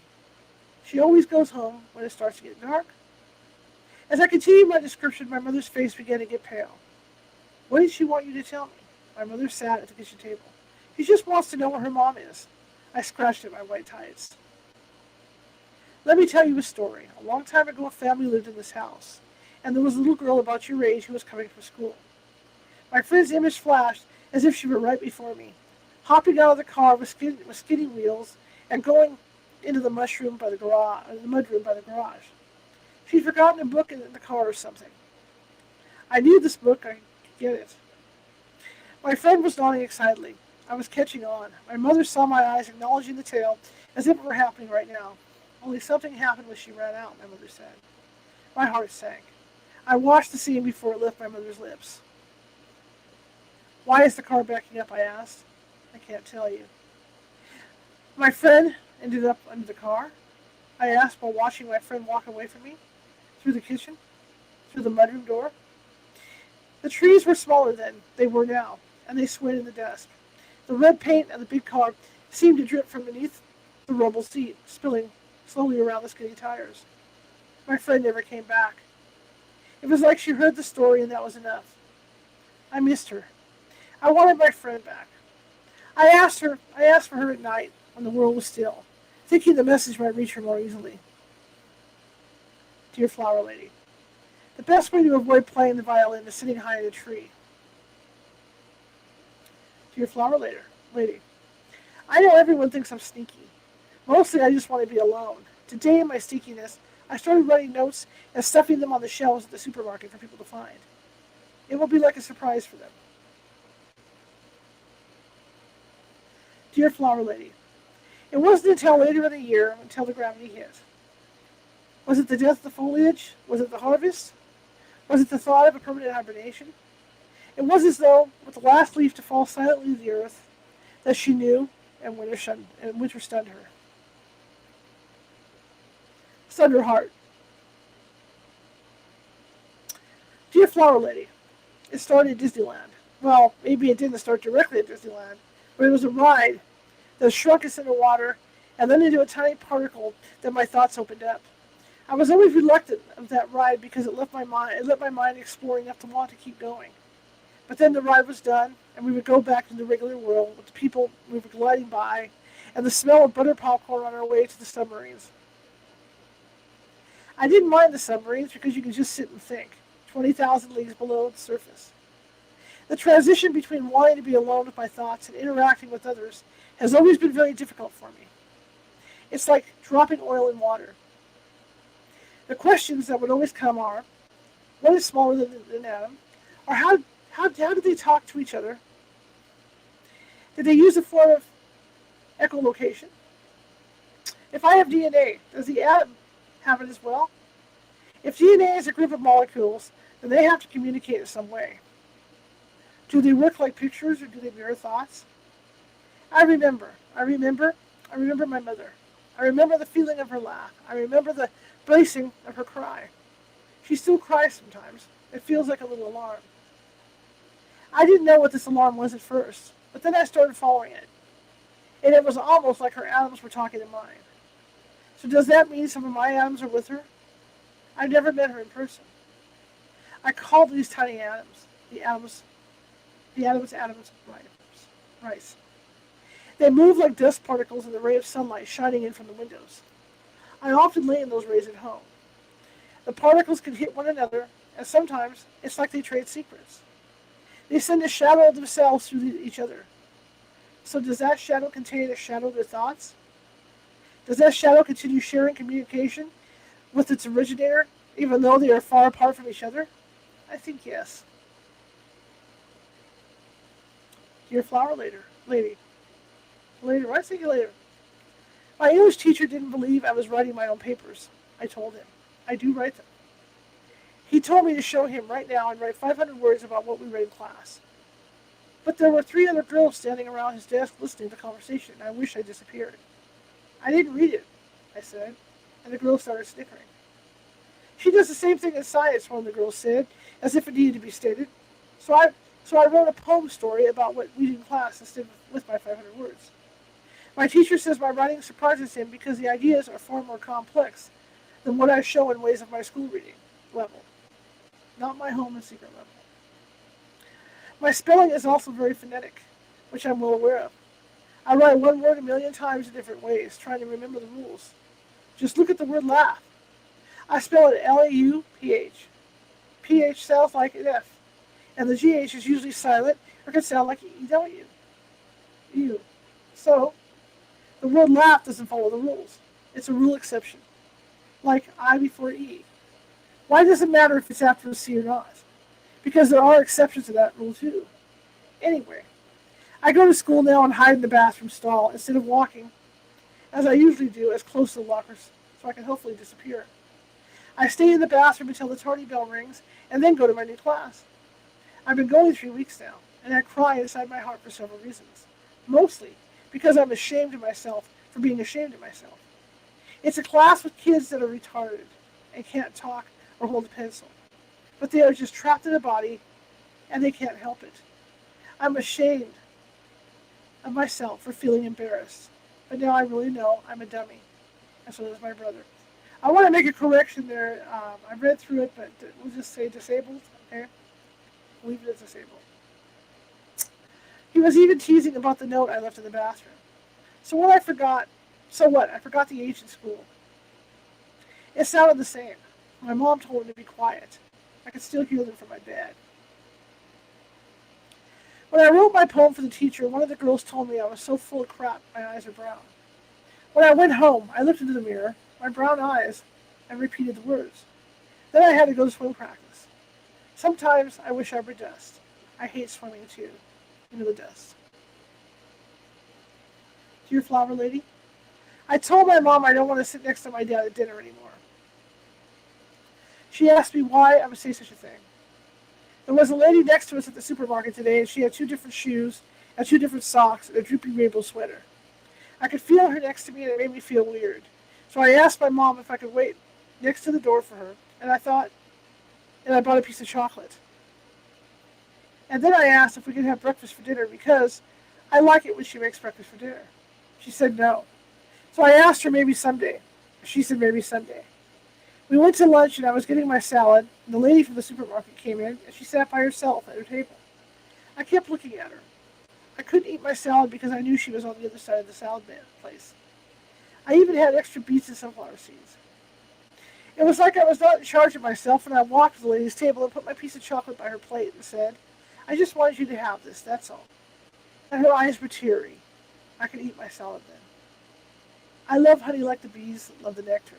She always goes home when it starts to get dark. As I continued my description, my mother's face began to get pale. What did she want you to tell me? My mother sat at the kitchen table. She just wants to know where her mom is. I scratched at my white tights. Let me tell you a story. A long time ago, a family lived in this house, and there was a little girl about your age who was coming from school. My friend's image flashed as if she were right before me, hopping out of the car with skidding wheels and going into the mudroom by the garage. She'd forgotten a book in the car or something. I knew this book. I could get it. My friend was nodding excitedly. I was catching on. My mother saw my eyes acknowledging the tale as if it were happening right now. Only something happened when she ran out, my mother said. My heart sank. I watched the scene before it left my mother's lips. Why is the car backing up, I asked. I can't tell you. My friend ended up under the car, I asked while watching my friend walk away from me, through the kitchen, through the mudroom door. The trees were smaller than they were now, and they swayed in the dusk. The red paint of the big car seemed to drip from beneath the rubble seat, spilling slowly around the skinny tires. My friend never came back. It was like she heard the story and that was enough. I missed her. I wanted my friend back. I asked for her at night when the world was still, thinking the message might reach her more easily. Dear flower lady, The best way to avoid playing the violin is sitting high in a tree. Dear flower lady, I know everyone thinks I'm sneaky. Mostly I just want to be alone. Today in my sneakiness, I started writing notes and stuffing them on the shelves at the supermarket for people to find. It will be like a surprise for them. Dear flower lady, it wasn't until later in the year until the gravity hit. Was it the death of the foliage? Was it the harvest? Was it the thought of a permanent hibernation? It was as though, with the last leaf to fall silently to the earth, that she knew, and winter stunned her. Stunned her heart. Dear flower lady, it started at Disneyland. Well, maybe it didn't start directly at Disneyland, but it was a ride that shrunk us into water and then into a tiny particle that my thoughts opened up. I was always reluctant of that ride because it let my mind explore enough to want to keep going. But then the ride was done, and we would go back to the regular world with the people we were gliding by, and the smell of butter popcorn on our way to the submarines. I didn't mind the submarines because you could just sit and think, 20,000 leagues below the surface. The transition between wanting to be alone with my thoughts and interacting with others has always been very difficult for me. It's like dropping oil in water. The questions that would always come are, what is smaller than an atom? Or how did they talk to each other? Did they use a form of echolocation? If I have DNA, does the atom have it as well? If DNA is a group of molecules, then they have to communicate in some way. Do they work like pictures or do they mirror thoughts? I remember my mother. I remember the feeling of her laugh. I remember the bracing of her cry. She still cries sometimes. It feels like a little alarm. I didn't know what this alarm was at first, but then I started following it. And it was almost like her atoms were talking to mine. So does that mean some of my atoms are with her? I've never met her in person. I call these tiny atoms the atoms of rice. They move like dust particles in the ray of sunlight shining in from the windows. I often lay in those rays at home. The particles can hit one another, and sometimes it's like they trade secrets. They send a shadow of themselves through each other. So does that shadow contain a shadow of their thoughts? Does that shadow continue sharing communication with its originator, even though they are far apart from each other? I think yes. Dear flower lady. Later, why say you later? My English teacher didn't believe I was writing my own papers. I told him. I do write them. He told me to show him right now and write 500 words about what we read in class. But there were 3 other girls standing around his desk listening to the conversation, and I wish I disappeared. I didn't read it, I said, and the girls started snickering. She does the same thing in science, one of the girls said, as if it needed to be stated. So I wrote a poem story about what we did in class instead of with my 500 words. My teacher says my writing surprises him because the ideas are far more complex than what I show in ways of my school reading level, not my home and secret level. My spelling is also very phonetic, which I'm well aware of. I write one word a million times in different ways, trying to remember the rules. Just look at the word laugh. I spell it L-A-U-P-H. P-H sounds like an F, and the G-H is usually silent or can sound like E-W. U. So, the word laugh doesn't follow the rules. It's a rule exception, like I before E. Why does it matter if it's after a C or not? Because there are exceptions to that rule too. Anyway, I go to school now and hide in the bathroom stall instead of walking, as I usually do, as close to the lockers so I can hopefully disappear. I stay in the bathroom until the tardy bell rings and then go to my new class. I've been going 3 weeks now, and I cry inside my heart for several reasons. Mostly because I'm ashamed of myself for being ashamed of myself. It's a class with kids that are retarded and can't talk or hold a pencil, but they are just trapped in a body and they can't help it. I'm ashamed of myself for feeling embarrassed, but now I really know I'm a dummy, and so does my brother. I want to make a correction there. I read through it, but we'll just say disabled, okay? Leave it as disabled. He was even teasing about the note I left in the bathroom. So what? I forgot the age in school. It sounded the same. My mom told him to be quiet. I could still hear them from my bed. When I wrote my poem for the teacher, one of the girls told me I was so full of crap my eyes are brown. When I went home, I looked into the mirror, my brown eyes, and repeated the words. Then I had to go to swim practice. Sometimes I wish I were dust. I hate swimming too, into the dust. Dear Flower Lady, I told my mom I don't want to sit next to my dad at dinner anymore. She asked me why I would say such a thing. There was a lady next to us at the supermarket today, and she had 2 different shoes and 2 different socks and a droopy rainbow sweater. I could feel her next to me, and it made me feel weird. So I asked my mom if I could wait next to the door for her, and I bought a piece of chocolate. And then I asked if we could have breakfast for dinner because I like it when she makes breakfast for dinner. She said no. So I asked her maybe someday. She said maybe someday. We went to lunch and I was getting my salad, and the lady from the supermarket came in and she sat by herself at her table. I kept looking at her. I couldn't eat my salad because I knew she was on the other side of the salad place. I even had extra beets and sunflower seeds. It was like I was not in charge of myself, and I walked to the lady's table and put my piece of chocolate by her plate and said, I just wanted you to have this, that's all. And her eyes were teary. I could eat my salad then. I love honey like the bees love the nectar.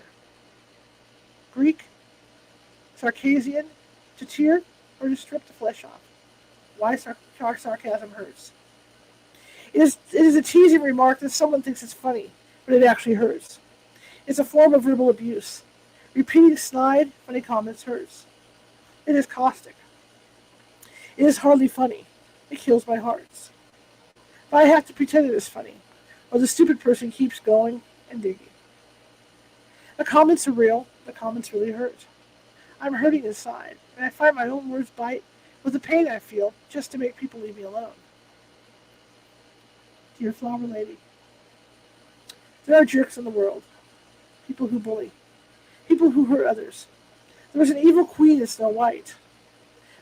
Greek, Circassian, to tear, or to strip the flesh off. Why sarcasm hurts. It is a teasing remark that someone thinks it's funny, but it actually hurts. It's a form of verbal abuse. Repeating snide, funny comments hurts. It is caustic. It is hardly funny. It kills my hearts. But I have to pretend it is funny, or the stupid person keeps going and digging. The comments are real. The comments really hurt. I'm hurting inside, and I find my own words bite with the pain I feel just to make people leave me alone. Dear Flower Lady, there are jerks in the world. People who bully. People who hurt others. There was an evil queen in Snow White.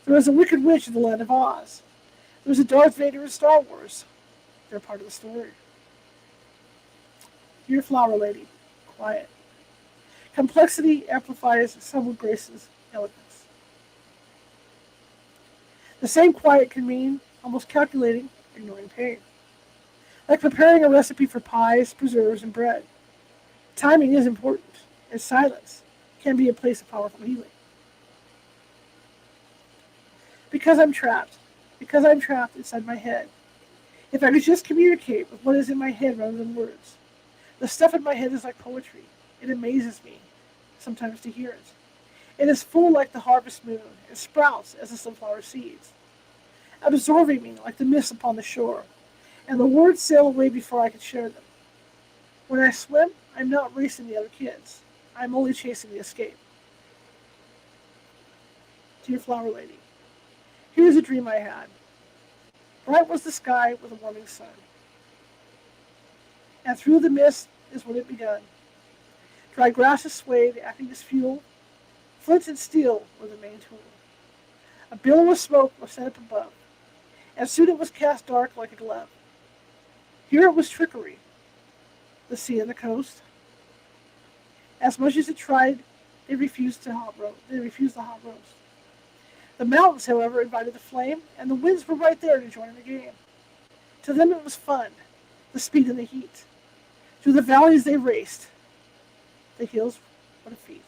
There was a wicked witch in the land of Oz. There was a Darth Vader in Star Wars. They're part of the story. Dear Flower Lady, quiet. Complexity amplifies subtle graces, eloquence. The same quiet can mean almost calculating, ignoring pain. Like preparing a recipe for pies, preserves, and bread. Timing is important, and silence can be a place of powerful healing. Because I'm trapped inside my head. If I could just communicate with what is in my head rather than words. The stuff in my head is like poetry. It amazes me, sometimes to hear it. It is full like the harvest moon, and sprouts as the sunflower seeds, absorbing me like the mist upon the shore, and the words sail away before I can share them. When I swim, I'm not racing the other kids. I'm only chasing the escape. Dear Flower Lady, here's a dream I had. Bright was the sky with a warming sun, and through the mist is when it begun. Dry grasses swayed, acting as fuel. Flint and steel were the main tool. A billow of smoke was sent up above, and soon it was cast dark like a glove. Here it was trickery, the sea and the coast. As much as it tried, they refused the hot roast. The mountains, however, invited the flame, and the winds were right there to join in the game. To them it was fun, the speed and the heat. Through the valleys they raced, the hills were a feat.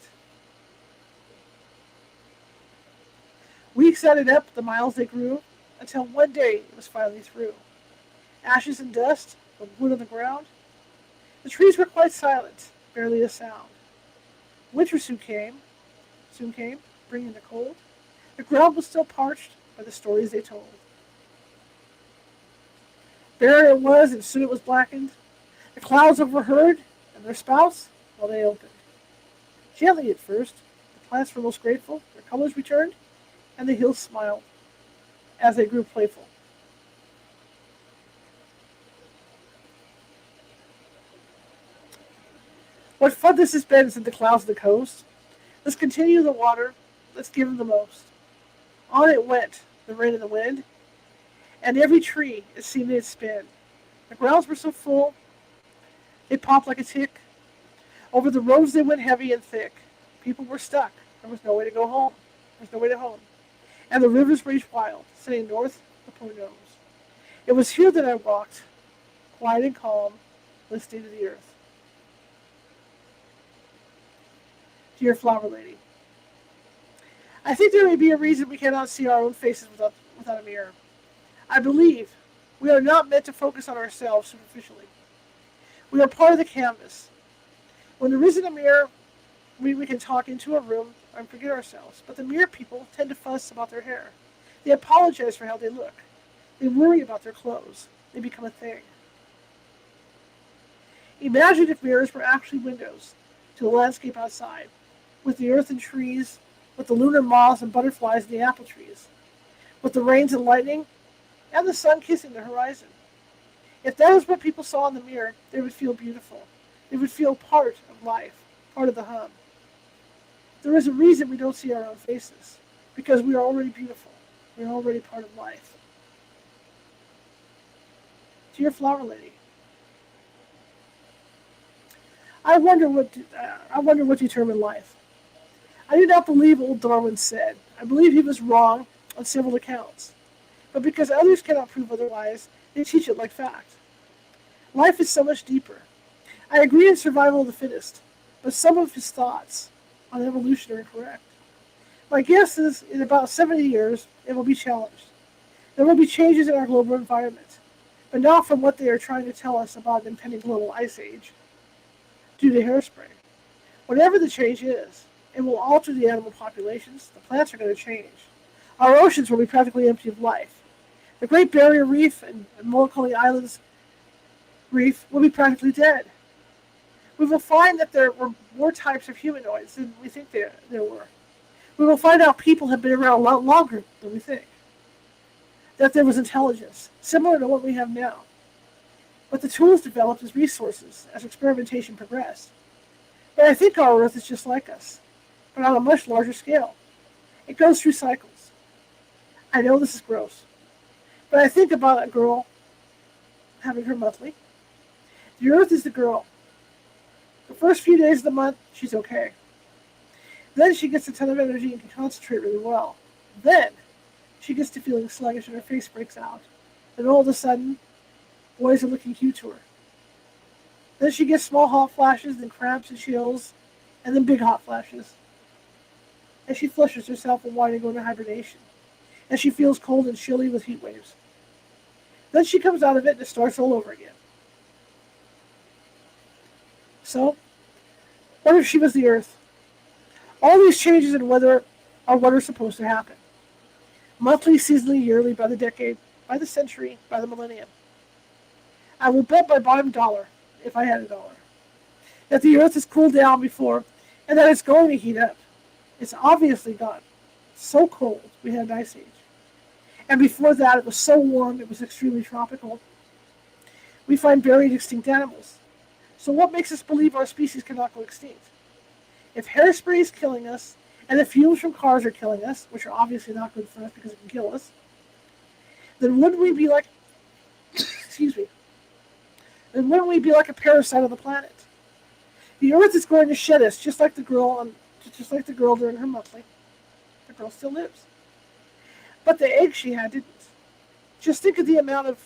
Weeks added up, the miles they grew, until one day it was finally through. Ashes and dust, the wood on the ground. The trees were quite silent, barely a sound. Winter soon came, bringing the cold. The ground was still parched by the stories they told. Bare it was, and soon it was blackened. The clouds overheard, and their spouts, well, they opened. Gently at first, the plants were most grateful, their colors returned, and the hills smiled as they grew playful. What fun this has been, said the clouds of the coast. Let's continue the water, let's give them the most. On it went, the rain and the wind, and every tree, it seemed they'd spin. The grounds were so full, they popped like a tick. Over the roads they went heavy and thick. People were stuck. There was no way to go home. There's no way to home. And the rivers raged wild, sending north the poor nose. It was here that I walked, quiet and calm, listening to the earth. Dear Flower Lady, I think there may be a reason we cannot see our own faces without a mirror. I believe we are not meant to focus on ourselves superficially. We are part of the canvas. When there isn't a mirror, we can talk into a room and forget ourselves. But the mirror people tend to fuss about their hair. They apologize for how they look. They worry about their clothes. They become a thing. Imagine if mirrors were actually windows to the landscape outside, with the earth and trees, with the lunar moths and butterflies in the apple trees, with the rains and lightning, and the sun kissing the horizon. If that was what people saw in the mirror, they would feel beautiful. They would feel part of life, part of the hum. There is a reason we don't see our own faces, because we are already beautiful. We are already part of life. Dear Flower Lady, I wonder what determined life. I do not believe old Darwin said. I believe he was wrong on several accounts. But because others cannot prove otherwise, they teach it like fact. Life is so much deeper. I agree in survival of the fittest, but some of his thoughts on evolution are incorrect. My guess is in about 70 years, it will be challenged. There will be changes in our global environment, but not from what they are trying to tell us about an impending global ice age due to hairspray. Whatever the change is, it will alter the animal populations. The plants are going to change. Our oceans will be practically empty of life. The Great Barrier Reef and Molokai Islands Reef will be practically dead. We will find that there were more types of humanoids than we think there were. We will find out people have been around a lot longer than we think. That there was intelligence, similar to what we have now. But the tools developed as resources as experimentation progressed. But I think our Earth is just like us, but on a much larger scale. It goes through cycles. I know this is gross, but I think about a girl having her monthly. The Earth is the girl. The first few days of the month, she's okay. Then she gets a ton of energy and can concentrate really well. Then she gets to feeling sluggish and her face breaks out. Then all of a sudden, boys are looking cute to her. Then she gets small hot flashes, then cramps and chills, and then big hot flashes. And she flushes herself and wanting to go into hibernation. And she feels cold and chilly with heat waves. Then she comes out of it and it starts all over again. So, what if she was the Earth? All these changes in weather are what are supposed to happen. Monthly, seasonally, yearly, by the decade, by the century, by the millennium. I will bet my bottom dollar, if I had a dollar, that the Earth has cooled down before and that it's going to heat up. It's obviously gone. So cold, we had an ice age. And before that, it was so warm, it was extremely tropical. We find buried extinct animals. So what makes us believe our species cannot go extinct? If hairspray is killing us, and the fumes from cars are killing us, which are obviously not good for us because it can kill us, then wouldn't we be like, excuse me, then wouldn't we be like a parasite on the planet? The Earth is going to shed us, just like the girl during her monthly. The girl still lives. But the egg she had didn't. Just think of the amount of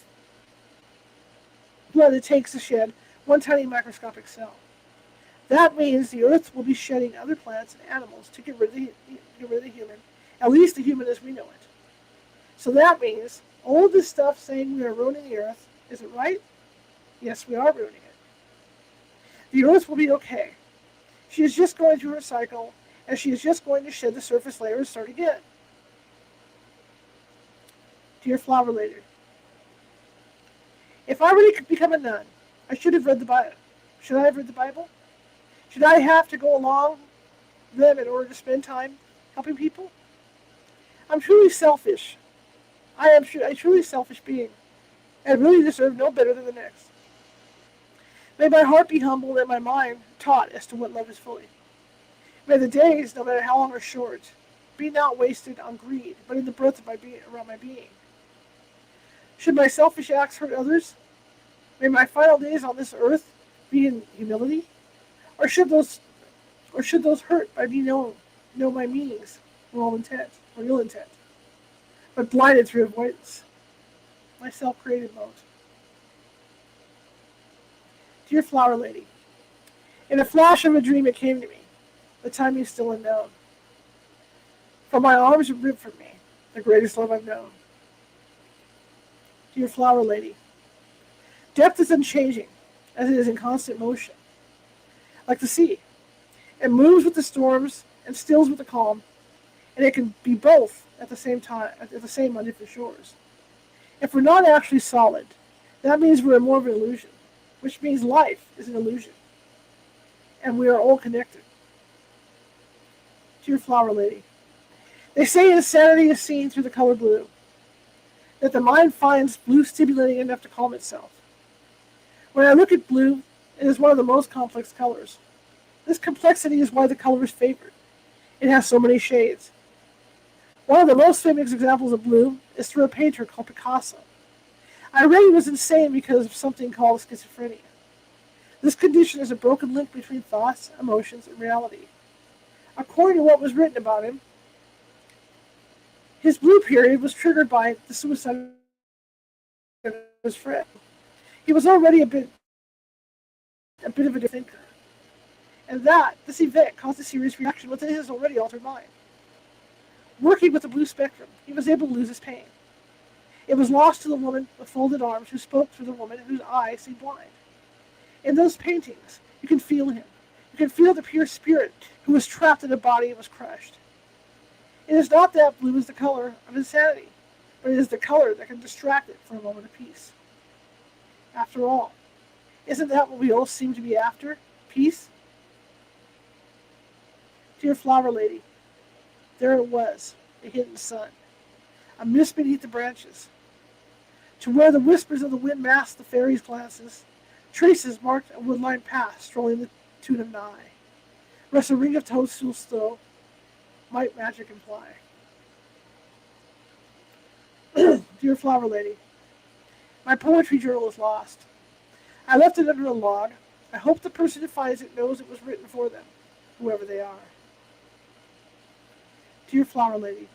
blood it takes to shed one tiny microscopic cell. That means the Earth will be shedding other plants and animals to get rid of the human, at least the human as we know it. So that means all this stuff saying we are ruining the Earth, is it right? Yes, we are ruining it. The Earth will be okay. She is just going through her cycle, and she is just going to shed the surface layer and start again. Dear Flower Lady, if I really could become a nun, I should have read the Bible. Should I have read the Bible? Should I have to go along them in order to spend time helping people? I'm truly selfish. I am a truly selfish being, and really deserve no better than the next. May my heart be humbled and my mind taught as to what love is fully. May the days, no matter how long or short, be not wasted on greed, but in the breath of my being, around my being. Should my selfish acts hurt others? May my final days on this earth be in humility? Or should those hurt by me know my meanings for all intent, or ill intent, but blinded through avoidance. My self-created mode. Dear Flower Lady, in a flash of a dream it came to me, the time is still unknown. For my arms are ripped from me, the greatest love I've known. Dear Flower Lady, depth is unchanging, as it is in constant motion, like the sea. It moves with the storms and stills with the calm, and it can be both at the same time, at the same on different shores. If we're not actually solid, that means we're more of an illusion, which means life is an illusion, and we are all connected. Dear Flower Lady, they say insanity is seen through the color blue, that the mind finds blue stimulating enough to calm itself. When I look at blue, it is one of the most complex colors. This complexity is why the color is favored. It has so many shades. One of the most famous examples of blue is through a painter called Picasso. I read he was insane because of something called schizophrenia. This condition is a broken link between thoughts, emotions, and reality. According to what was written about him, his blue period was triggered by the suicide of his friend. He was already a bit of a thinker, and this event caused a serious reaction within his already altered mind. Working with the blue spectrum, he was able to lose his pain. It was lost to the woman with folded arms who spoke through the woman whose eyes seemed blind. In those paintings, you can feel him. You can feel the pure spirit who was trapped in a body and was crushed. It is not that blue is the color of insanity, but it is the color that can distract it for a moment of peace. After all, isn't that what we all seem to be after? Peace? Dear Flower Lady, there it was, a hidden sun, a mist beneath the branches. To where the whispers of the wind masked the fairies' glances, traces marked a woodline path strolling the tune of nigh. Rests a ring of toadstools still, might magic imply. Dear Flower Lady, my poetry journal is lost. I left it under a log. I hope the person who finds it knows it was written for them, whoever they are. Dear Flower Lady,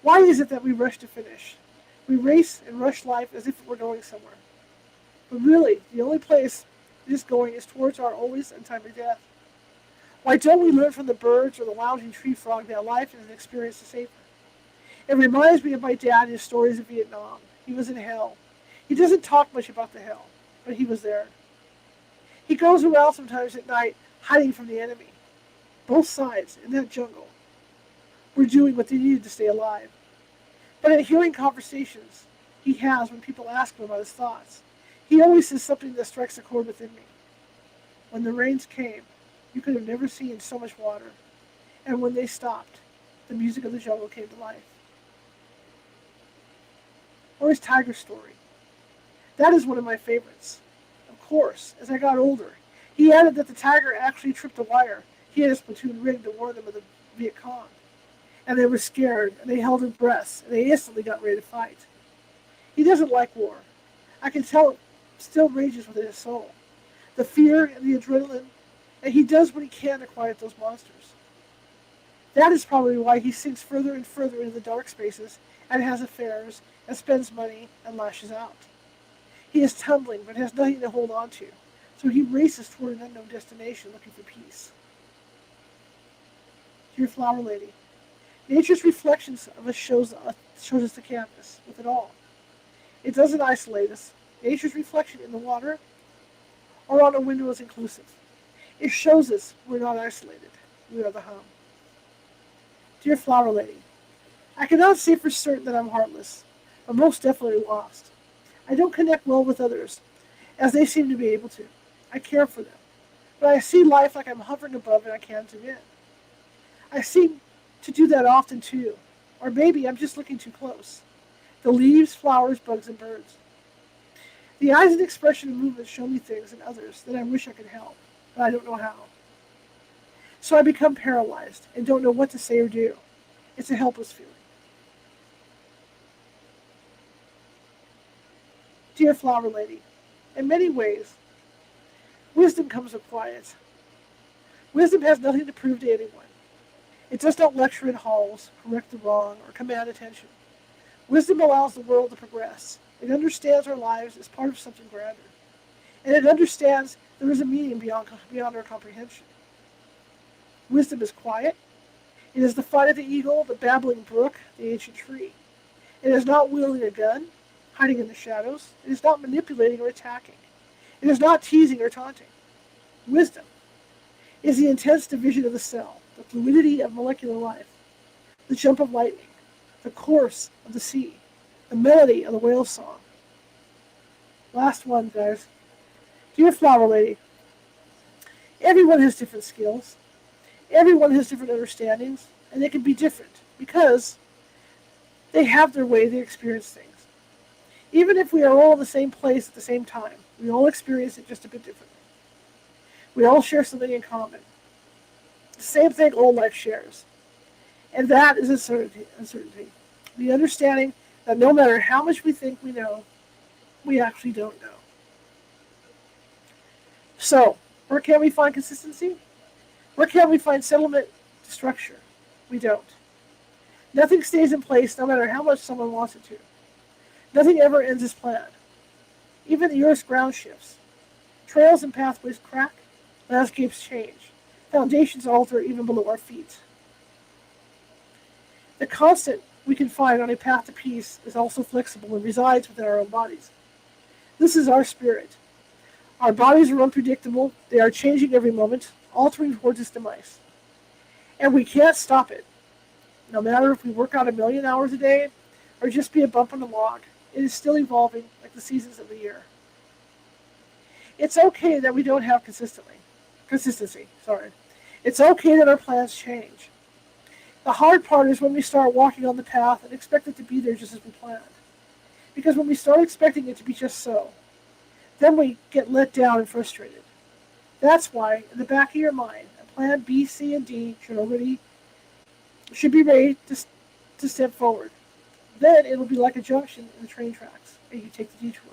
why is it that we rush to finish? We race and rush life as if it were going somewhere. But really, the only place it is going is towards our always untimely death. Why don't we learn from the birds or the lounging tree frog that life is an experience to savor? It reminds me of my dad and his stories of Vietnam. He was in hell. He doesn't talk much about the hell, but he was there. He goes around sometimes at night, hiding from the enemy. Both sides, in that jungle, were doing what they needed to stay alive. But in hearing conversations he has when people ask him about his thoughts, he always says something that strikes a chord within me. When the rains came, you could have never seen so much water. And when they stopped, the music of the jungle came to life. Or his tiger story. That is one of my favorites. Of course, as I got older, he added that the tiger actually tripped a wire he had his platoon rigged to warn them of the Viet Cong. And they were scared, and they held their breaths, and they instantly got ready to fight. He doesn't like war. I can tell it still rages within his soul. The fear and the adrenaline, and he does what he can to quiet those monsters. That is probably why he sinks further and further into the dark spaces, and has affairs, and spends money, and lashes out. He is tumbling, but has nothing to hold on to, so he races toward an unknown destination looking for peace. Dear Flower Lady, nature's reflections of us shows us the canvas with it all. It doesn't isolate us. Nature's reflection in the water or on a window is inclusive. It shows us we're not isolated. We are the home. Dear Flower Lady, I cannot say for certain that I'm heartless, but most definitely lost. I don't connect well with others, as they seem to be able to. I care for them, but I see life like I'm hovering above and I can't zoom in. I seem to do that often too, or maybe I'm just looking too close. The leaves, flowers, bugs, and birds. The eyes and expression and movement show me things in others that I wish I could help, but I don't know how. So I become paralyzed and don't know what to say or do. It's a helpless feeling. Dear Flower Lady, in many ways, wisdom comes with quiet. Wisdom has nothing to prove to anyone. It does not lecture in halls, correct the wrong, or command attention. Wisdom allows the world to progress. It understands our lives as part of something grander. And it understands there is a meaning beyond our comprehension. Wisdom is quiet. It is the flight of the eagle, the babbling brook, the ancient tree. It is not wielding a gun, hiding in the shadows. It is not manipulating or attacking. It is not teasing or taunting. Wisdom is the intense division of the cell, the fluidity of molecular life, the jump of lightning, the course of the sea, the melody of the whale's song. Last one, guys. Dear Flower Lady, everyone has different skills. Everyone has different understandings, and they can be different because they have their way they experience things. Even if we are all in the same place at the same time, we all experience it just a bit differently. We all share something in common. The same thing all life shares. And that is uncertainty. The understanding that no matter how much we think we know, we actually don't know. So, where can we find consistency? Where can we find settlement to structure? We don't. Nothing stays in place no matter how much someone wants it to. Nothing ever ends as planned. Even the Earth's ground shifts. Trails and pathways crack. Landscapes change. Foundations alter even below our feet. The constant we can find on a path to peace is also flexible and resides within our own bodies. This is our spirit. Our bodies are unpredictable. They are changing every moment, altering towards its demise. And we can't stop it. No matter if we work out 1,000,000 hours a day or just be a bump on the log, it is still evolving like the seasons of the year. It's okay that we don't have consistency. It's okay that our plans change. The hard part is when we start walking on the path and expect it to be there just as we planned. Because when we start expecting it to be just so, then we get let down and frustrated. That's why, in the back of your mind, a plan B, C, and D should be ready to step forward. Then it'll be like a junction in the train tracks, and you take the detour.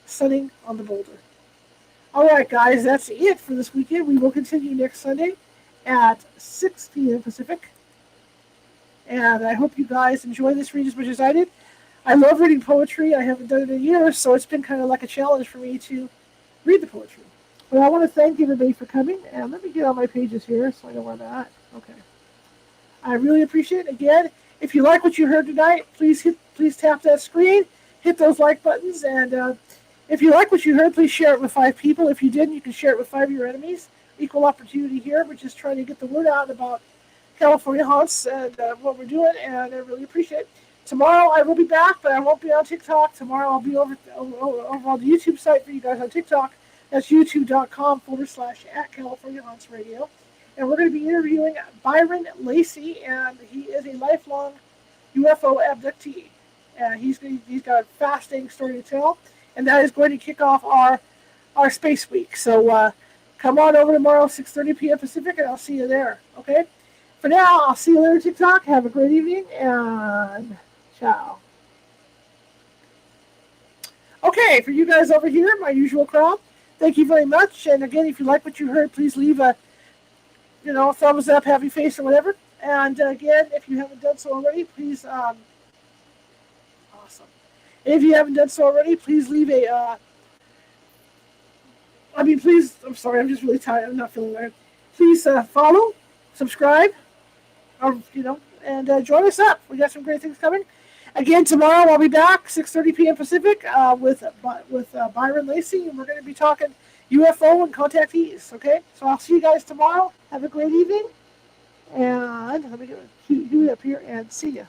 Sunning on the boulder. Alright guys, that's it for this weekend. We will continue next Sunday at 6 p.m. Pacific. And I hope you guys enjoy this read as much as I did. I love reading poetry. I haven't done it in years, so it's been kind of like a challenge for me to read the poetry. But I want to thank everybody for coming. And let me get on my pages here so I know where I'm at. Okay. I really appreciate it. Again, if you like what you heard tonight, please tap that screen, hit those like buttons, and if you like what you heard, please share it with 5 people. If you didn't, you can share it with 5 of your enemies. Equal opportunity here. We're just trying to get the word out about California haunts and what we're doing, and I really appreciate it. Tomorrow I will be back, but I won't be on TikTok. Tomorrow I'll be over on the YouTube site for you guys on TikTok. That's youtube.com/@California Haunts Radio. And we're going to be interviewing Byron Lacey, and he is a lifelong UFO abductee. He's got a fascinating story to tell, and that is going to kick off our Space Week. So come on over tomorrow, 6:30 p.m. Pacific, and I'll see you there. Okay? For now, I'll see you later, TikTok. Have a great evening, and ciao. Okay, for you guys over here, my usual crowd, thank you very much. And again, if you like what you heard, please leave a thumbs up, happy face, or whatever. And again, if you haven't done so already, please, awesome. If you haven't done so already, please leave a, I'm sorry, I'm just really tired. I'm not feeling well. Please follow, subscribe, or, and join us up. We got some great things coming. Again, tomorrow I'll be back, 6:30 p.m. Pacific, with Byron Lacey, and we're going to be talking UFO and contactees, okay? So I'll see you guys tomorrow. Have a great evening, and let me do it up here, and see ya.